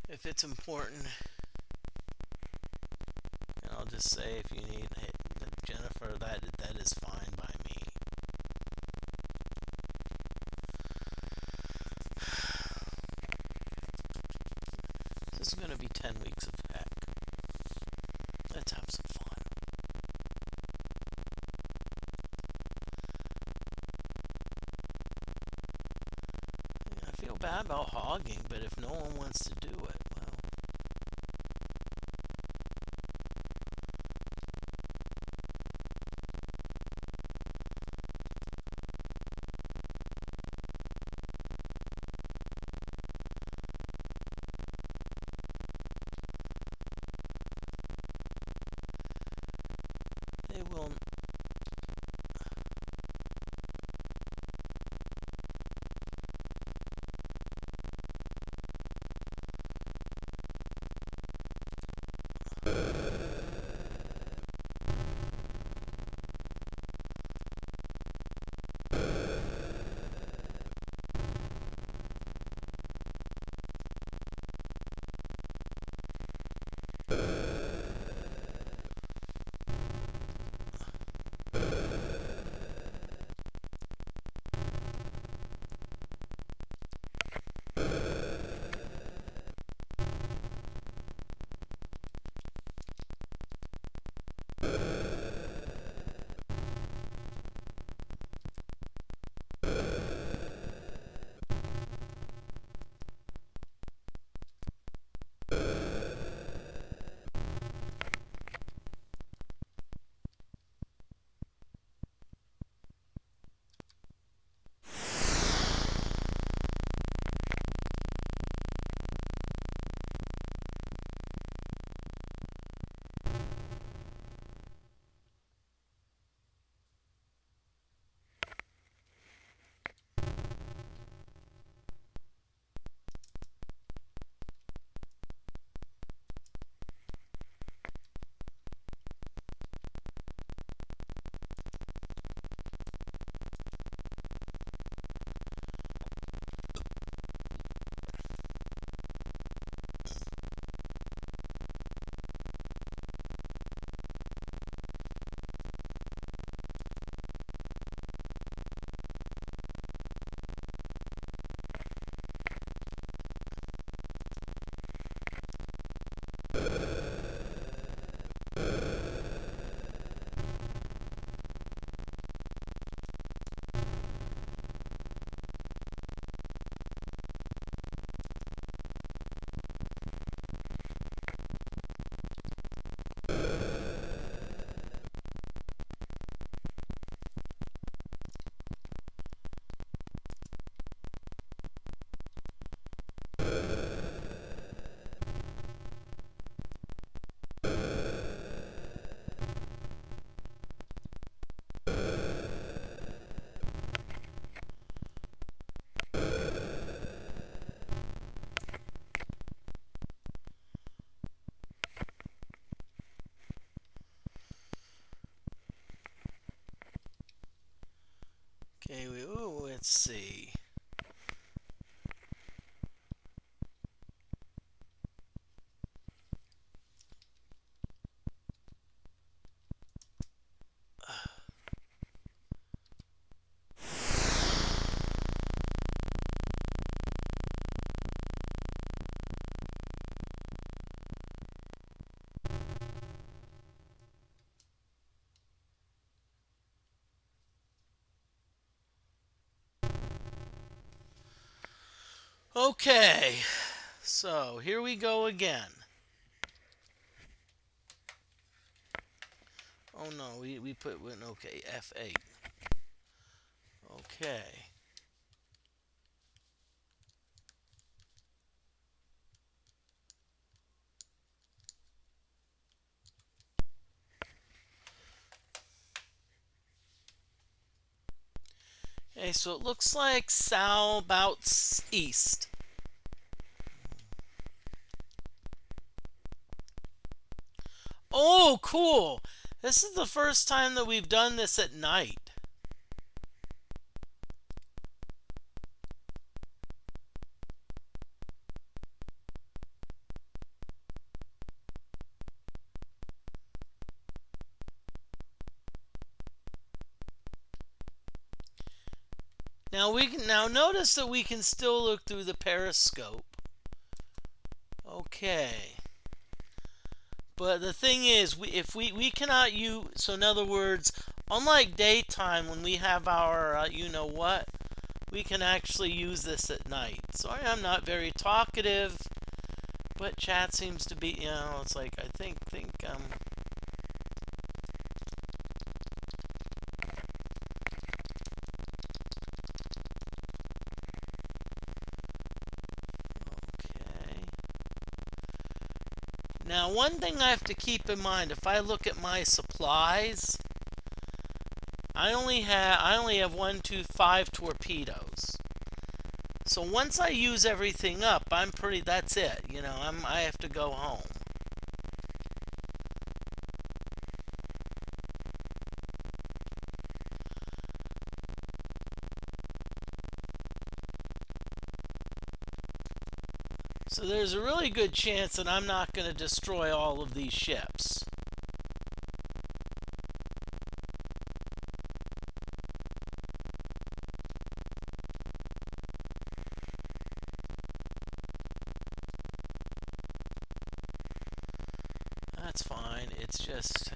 A: If it's important, and I'll just say if you need, hey, Jennifer, that is fine by me. This is going to be 10 weeks of heck. Let's have some fun. I feel bad about hogging, but if no one wants to do it, well. They will. Okay, let's see. Okay, so here we go again. Oh no, we put, okay, F8. Okay. Okay, so it looks like south about east. Oh, cool. This is the first time that we've done this at night. Now notice that we can still look through the periscope. Okay. But the thing is, if we cannot use, so in other words, unlike daytime when we have our you know what, we can actually use this at night. Sorry, I'm not very talkative, but chat seems to be, it's like I think okay. Now, one thing I have to keep in mind, if I look at my supplies, I only have 1, 2, 5 torpedoes. So once I use everything up, that's it. I have to go home. So there's a really good chance that I'm not going to destroy all of these ships. That's fine. It's just,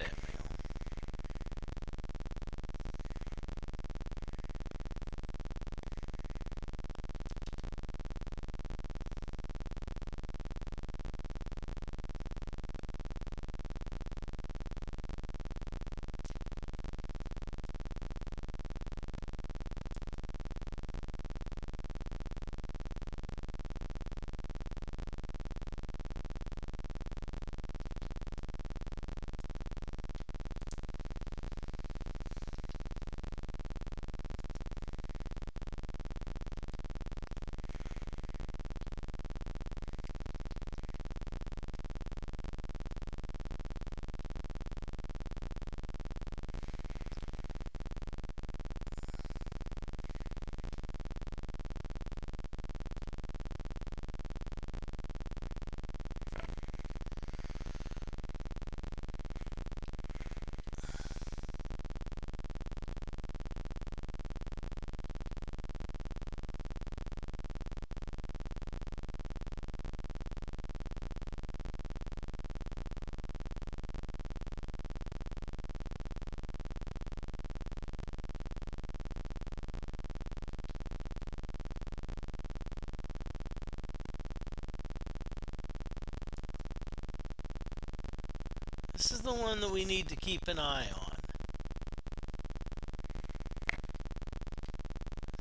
A: this is the one that we need to keep an eye on.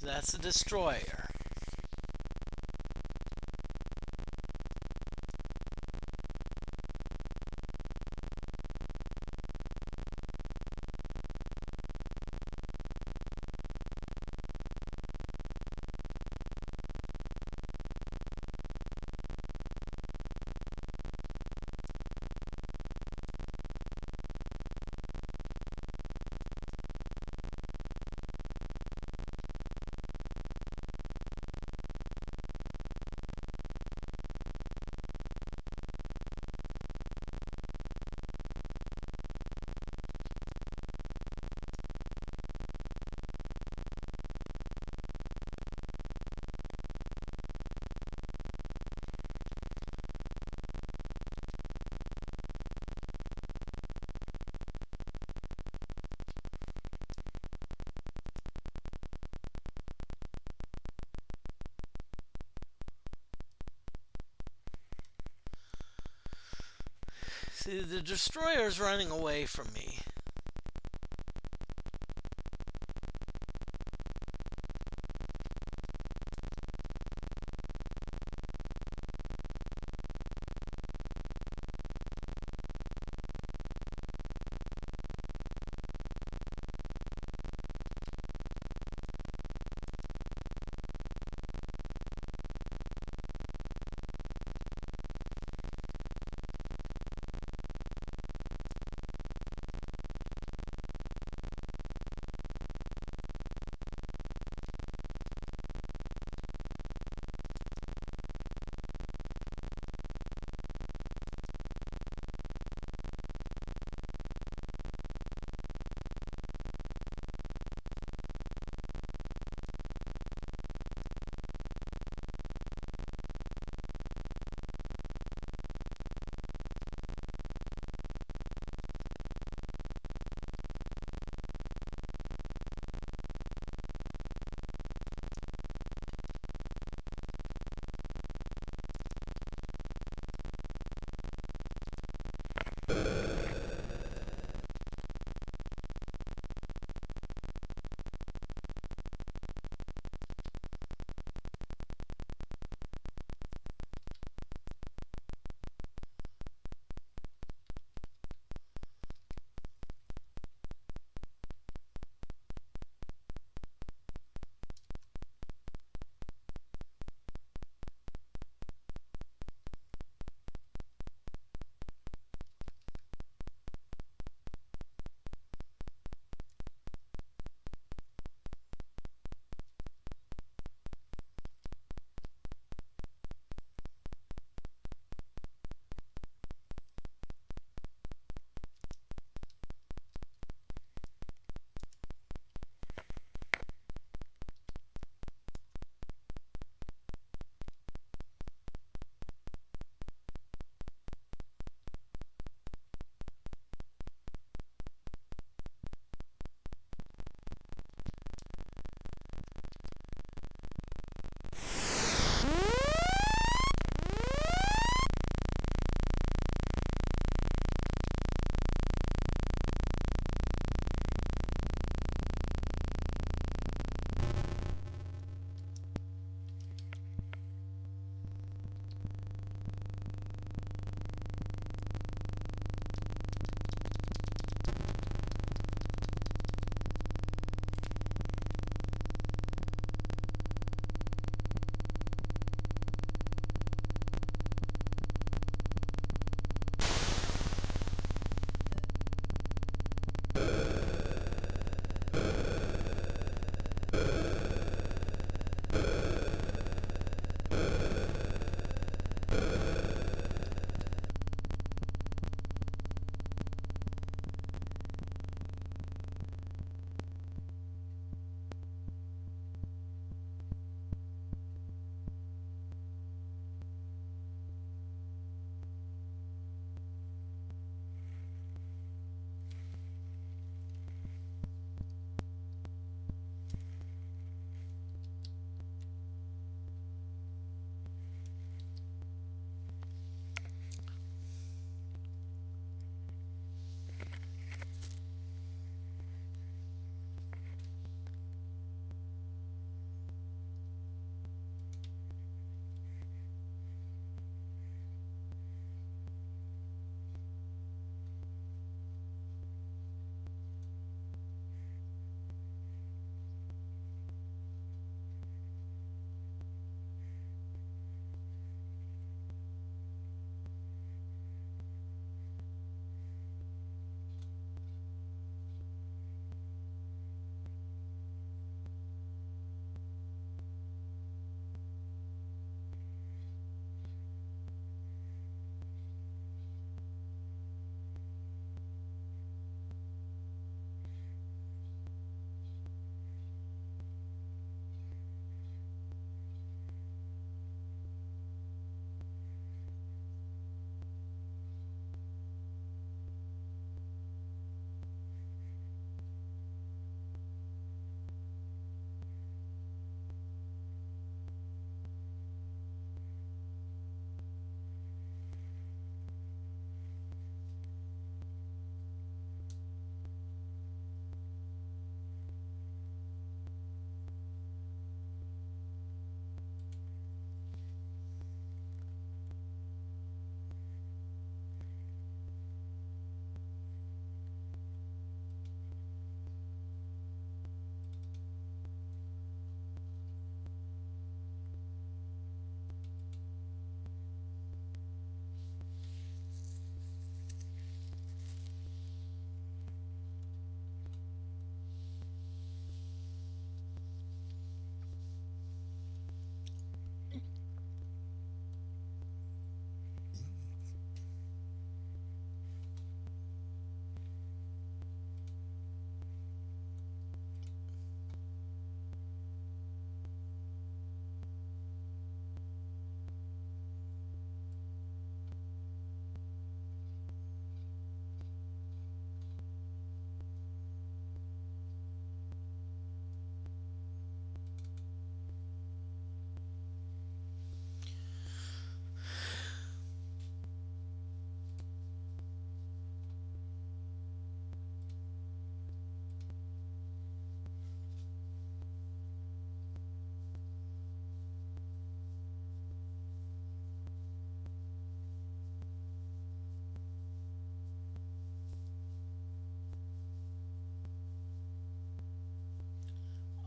A: That's the destroyer. See, the destroyer's running away from me.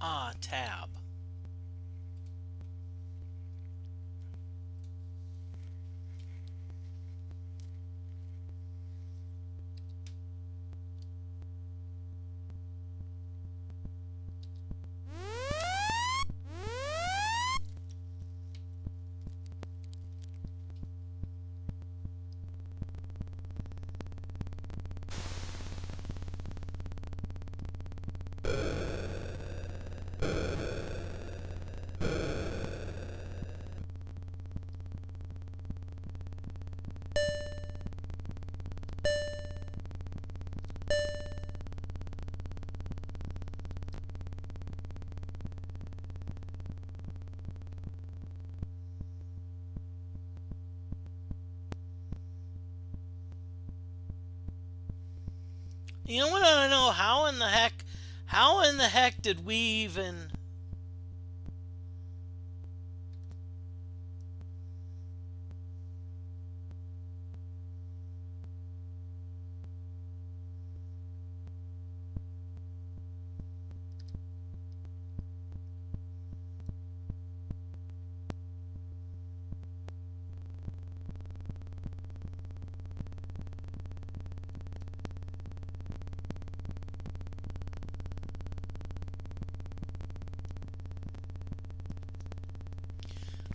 A: Ah, tab. You know what I know? How in the heck did we even...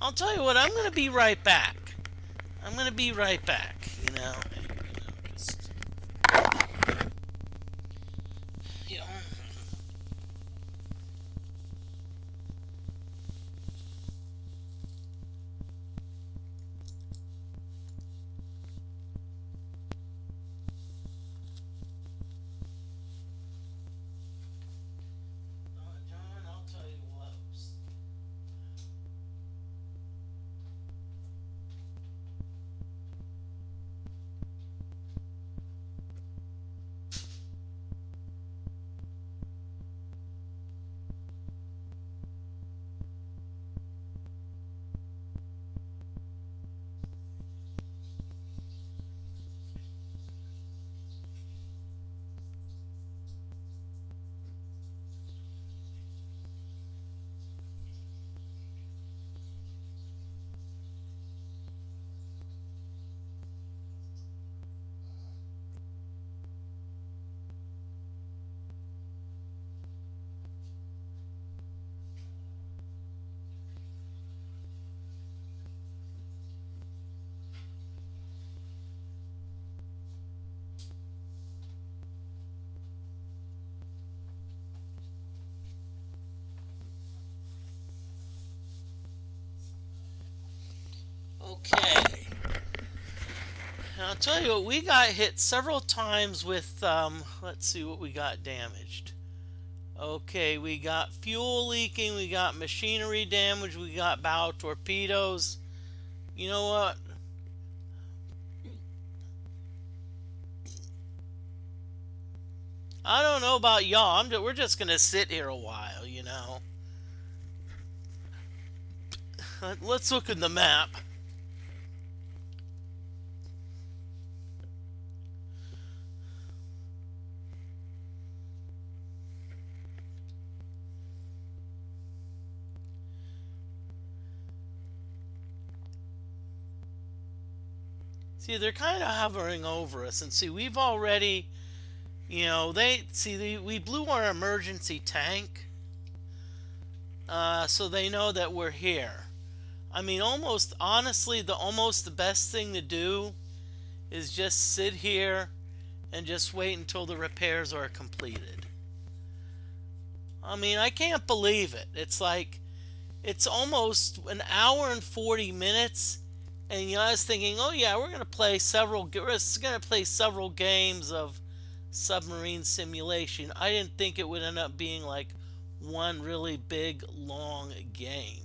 A: I'll tell you what, I'm going to be right back. I'm going to be right back, you know. Just, you know. John, I'll tell you what. Okay. And I'll tell you what, we got hit several times with, let's see what we got damaged. Okay, we got fuel leaking, we got machinery damage, we got bow torpedoes. You know what? I don't know about y'all. We're just gonna sit here a while, you know. Let's look at the map. See, they're kind of hovering over us, and see, we've already, you know, we blew our emergency tank, so they know that we're here. I mean, honestly, almost the best thing to do is just sit here and just wait until the repairs are completed. I mean, I can't believe it. It's like, it's almost an hour and 40 minutes, and you know, I was thinking, oh yeah, we're going to play several games of Submarine Simulation. I didn't think it would end up being like one really big, long game.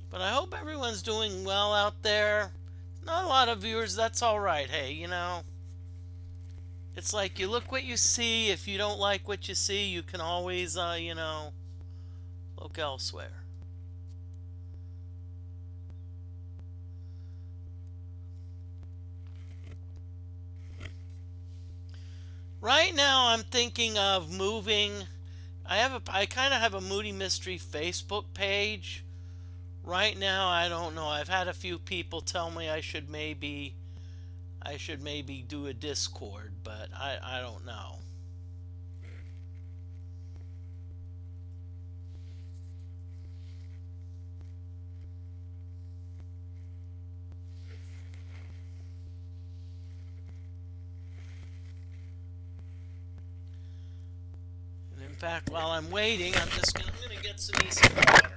A: But I hope everyone's doing well out there. Not a lot of viewers, that's alright. Hey, you know, it's like you look what you see. If you don't like what you see, you can always, you know, look elsewhere. Right now, I'm thinking of moving. I kind of have a Moody Mystery Facebook page. Right now, I don't know. I've had a few people tell me I should maybe do a Discord, but I don't know. And in fact, while I'm waiting, I'm gonna get some decent water.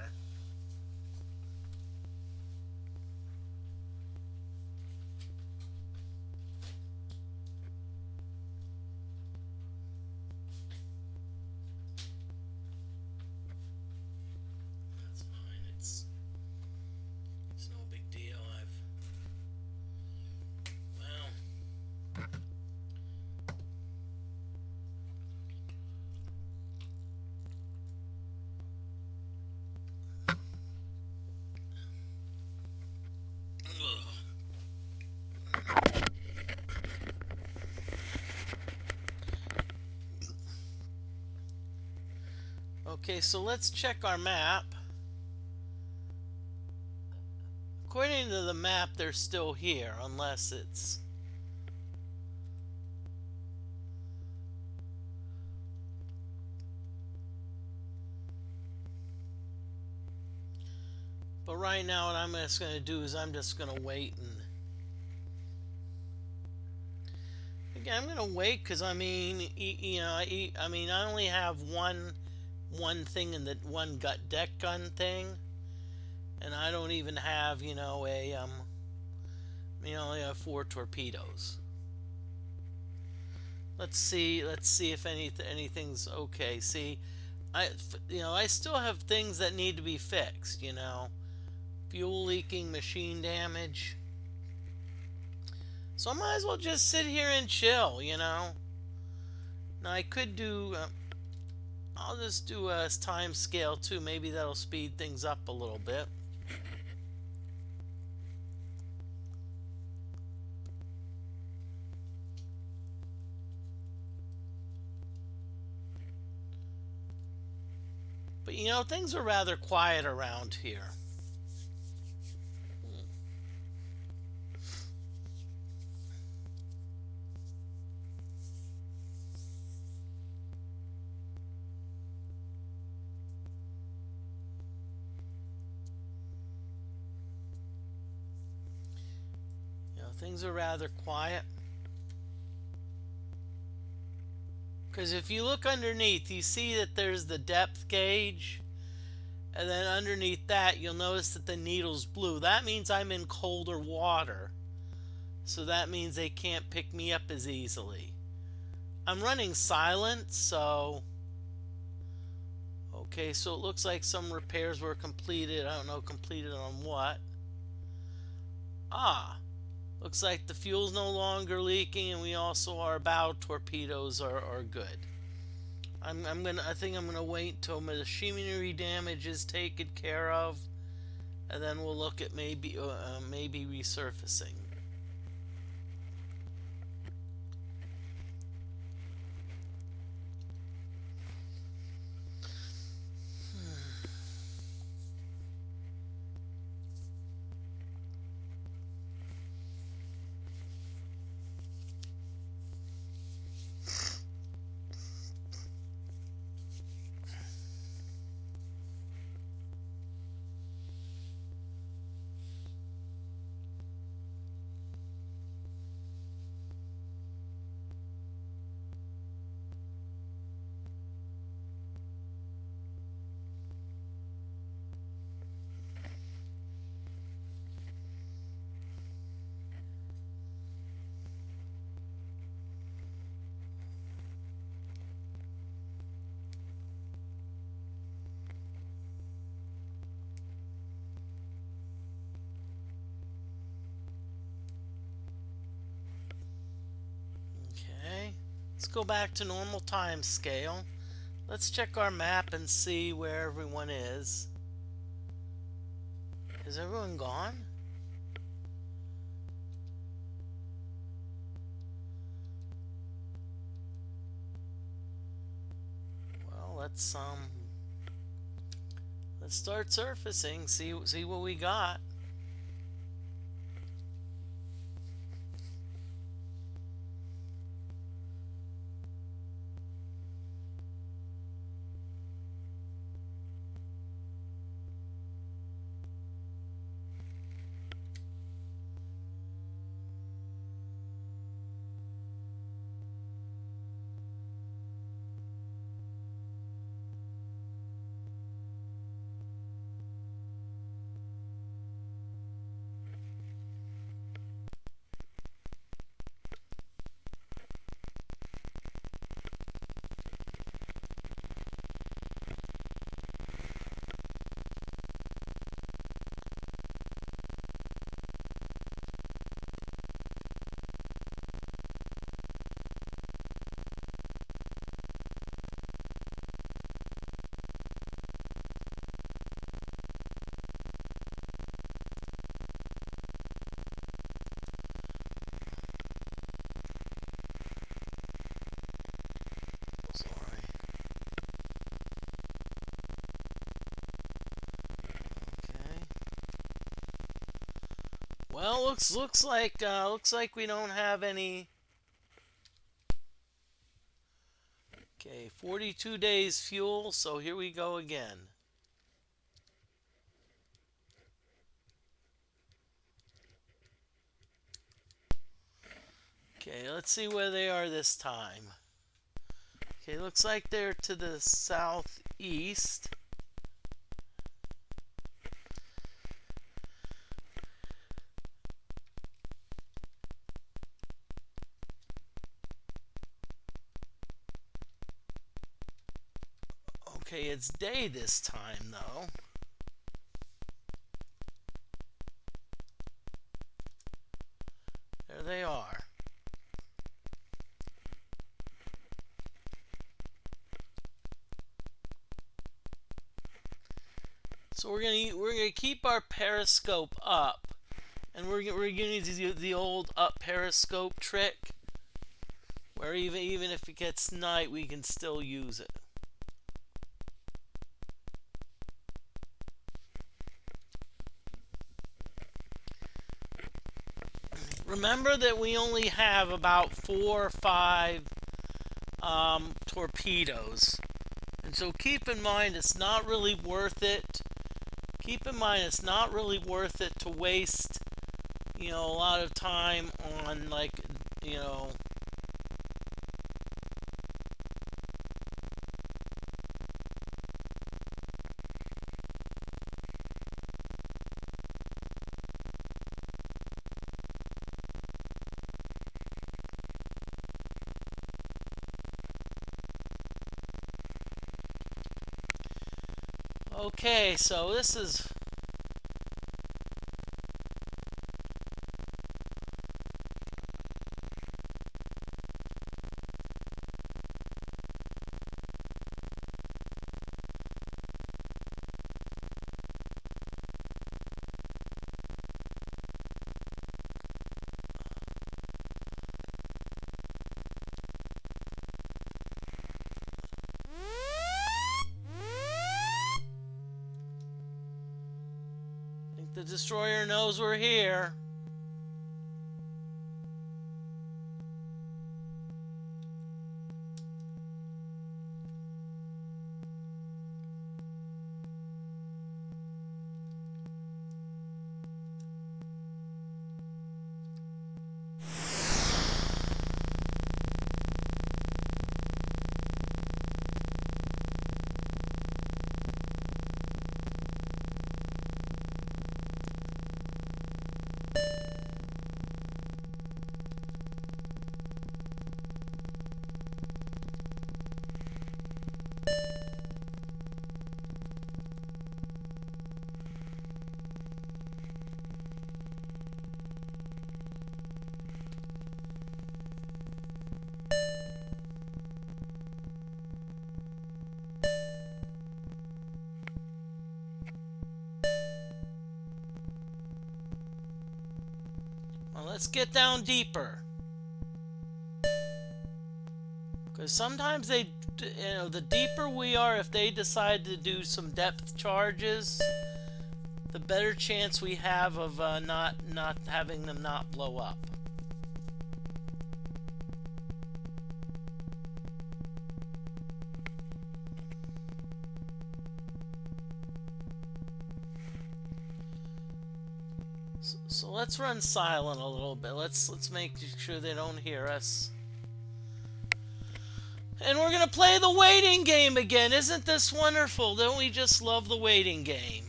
A: That's fine. It's no big deal. Well, okay, so let's check our map. According to the map, they're still here, unless it's... But right now, what I'm just going to do is I'm just going to wait and... Again, I'm going to wait because, I mean, I only have one thing in the one deck gun thing. And I don't even have, I only have 4 torpedoes. Let's see if anything's okay. See, I still have things that need to be fixed, fuel leaking, machine damage. So I might as well just sit here and chill, Now I could do, I'll just do a time scale too. Maybe that'll speed things up a little bit. But things are rather quiet around here. Things are rather quiet. Because if you look underneath, you see that there's the depth gauge. And then underneath that, you'll notice that the needle's blue. That means I'm in colder water. So that means they can't pick me up as easily. I'm running silent, so... Okay, so it looks like some repairs were completed. I don't know, completed on what. Ah, looks like the fuel's no longer leaking, and we also, our bow torpedoes are good. I think I'm gonna wait till machinery damage is taken care of, and then we'll look at maybe resurfacing. Okay, let's go back to normal time scale. Let's check our map and see where everyone is. Is everyone gone? let's start surfacing. See what we got. Well, looks like we don't have any. Okay, 42 days fuel, so here we go again. Okay, let's see where they are this time. Okay, looks like they're to the southeast. Okay, it's day this time, though. There they are. So we're gonna keep our periscope up, and we're gonna do the old up periscope trick, where even if it gets night, we can still use it. Remember that we only have about 4 or 5 torpedoes, and so keep in mind it's not really worth it. Keep in mind it's not really worth it to waste, a lot of time on Okay, so this is the destroyer knows we're here. Well, let's get down deeper. Because sometimes they the deeper we are, if they decide to do some depth charges, the better chance we have of not having them not blow up. So let's run silent a little bit. Let's make sure they don't hear us. And we're gonna play the waiting game again. Isn't this wonderful? Don't we just love the waiting game?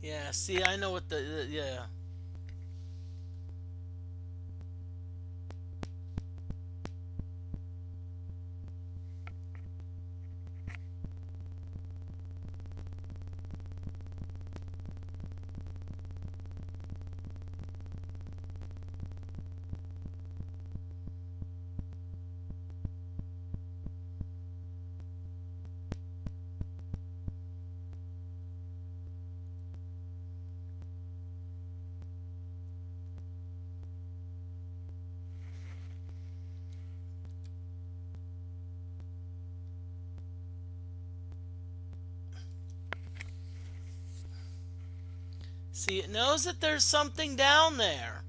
A: Yeah, see, I know what yeah. See, it knows that there's something down there.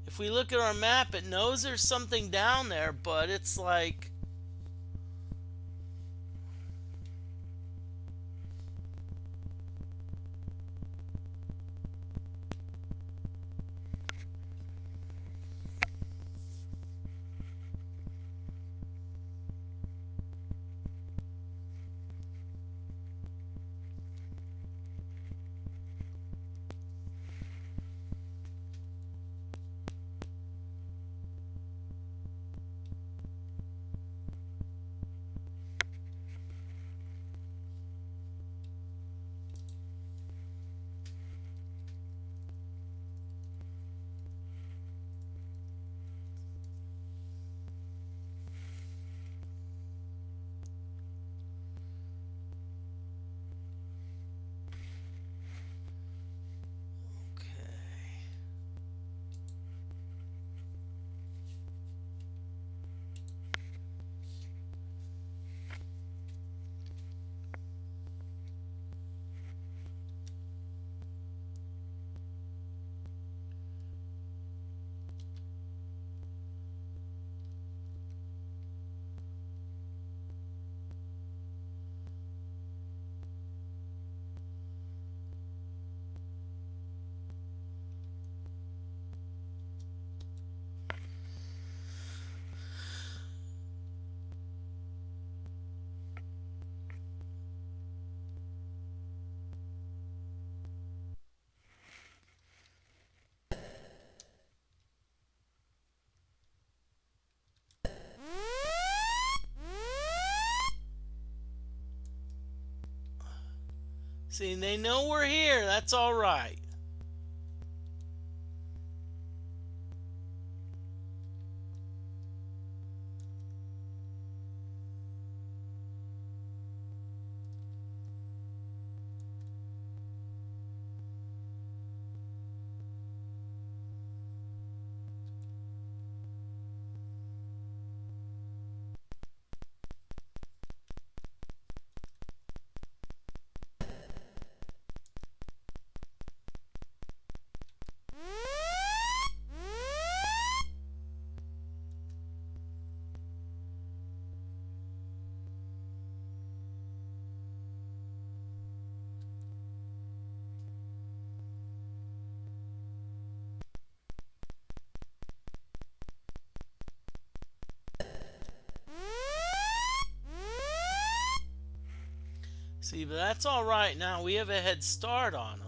A: If we look at our map, it knows there's something down there, but it's like... See, they know we're here. That's all right. See, but that's all right now. We have a head start on them.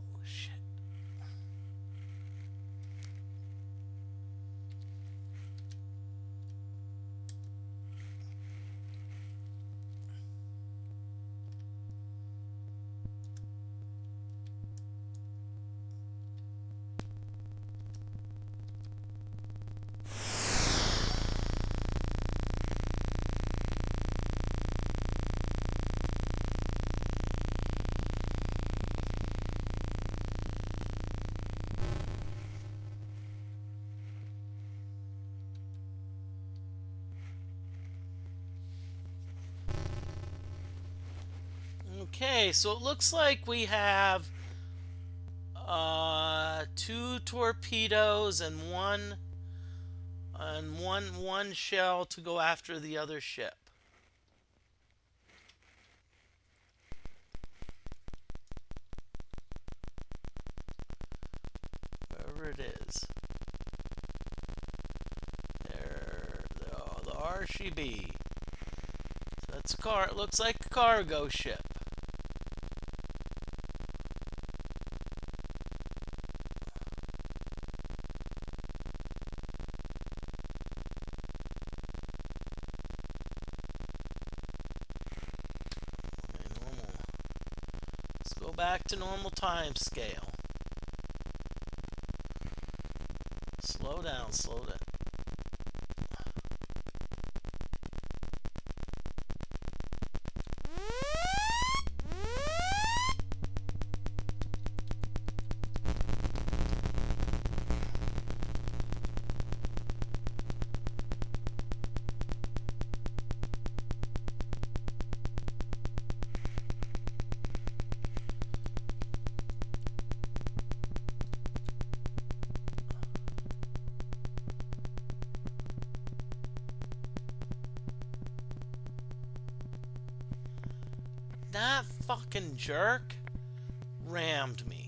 A: Oh, shit. Okay, so it looks like we have two torpedoes and one shell to go after the other ship. Wherever it is. There, oh, there she be. So that's a car. It looks like a cargo ship. Go back to normal time scale. Slow down, slow down. That fucking jerk rammed me.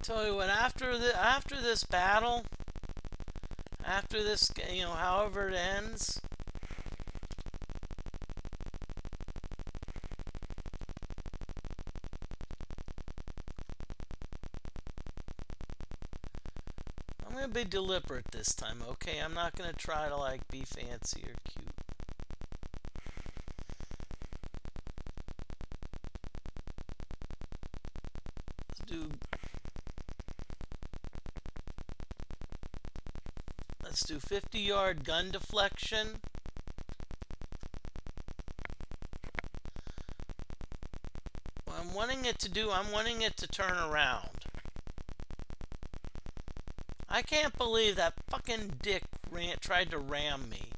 A: Tell you what, after this battle, after this, however it ends, I'm gonna be deliberate this time, okay? I'm not gonna try to like be fancy or cute. Let's do 50-yard gun deflection. What I'm wanting it to do, I'm wanting it to turn around. I can't believe that fucking dick tried to ram me.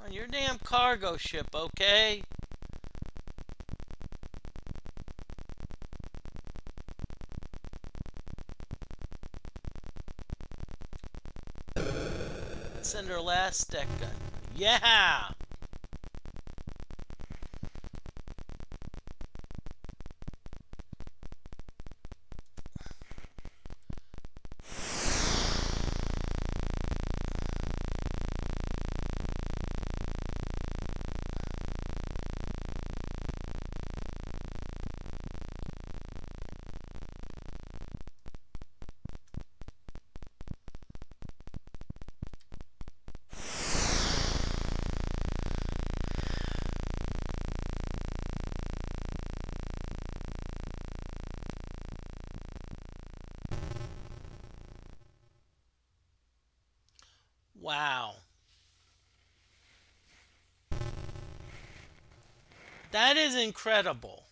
A: On your damn cargo ship, okay? Let's send our last deck gun. Yeah! Wow. That is incredible.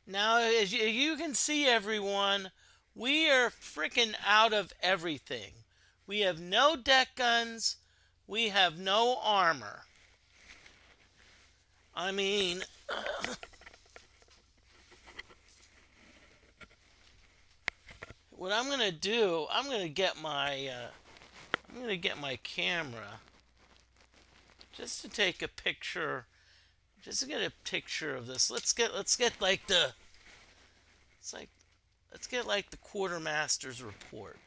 A: Now, as you can see, everyone, we are freaking out of everything. We have no deck guns. We have no armor. I mean, what I'm gonna do, I'm gonna get my camera just to take a picture, just to get a picture of this. Let's get like let's get like the quartermaster's report.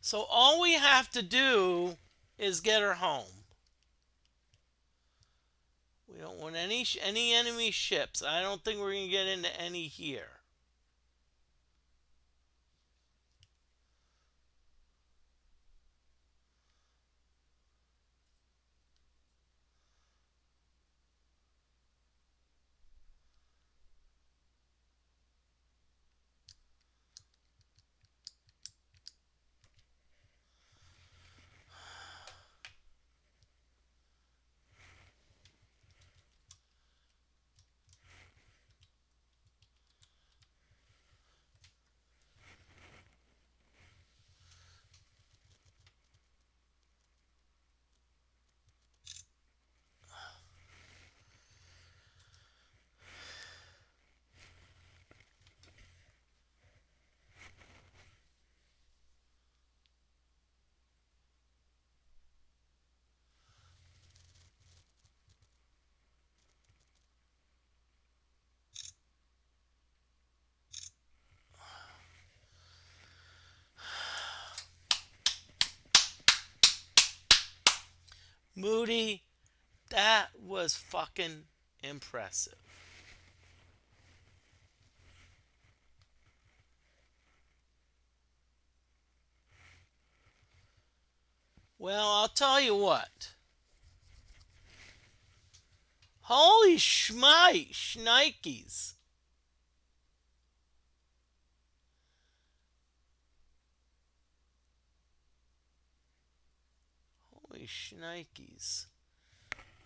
A: So all we have to do is get her home. We don't want any enemy ships. I don't think we're gonna get into any here. Moody, that was fucking impressive. Well, I'll tell you what. Holy shnikes. shnikes.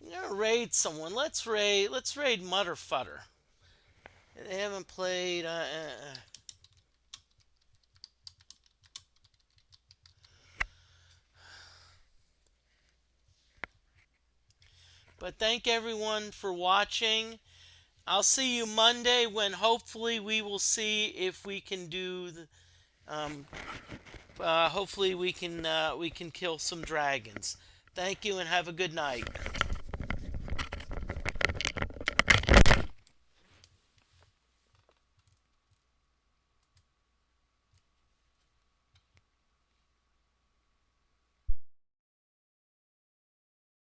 A: I'm gonna raid someone. Let's raid Mutterfutter. They haven't played. But thank everyone for watching. I'll see you Monday when hopefully we will see if we can do the. Hopefully we can kill some dragons. Thank you and have a good night.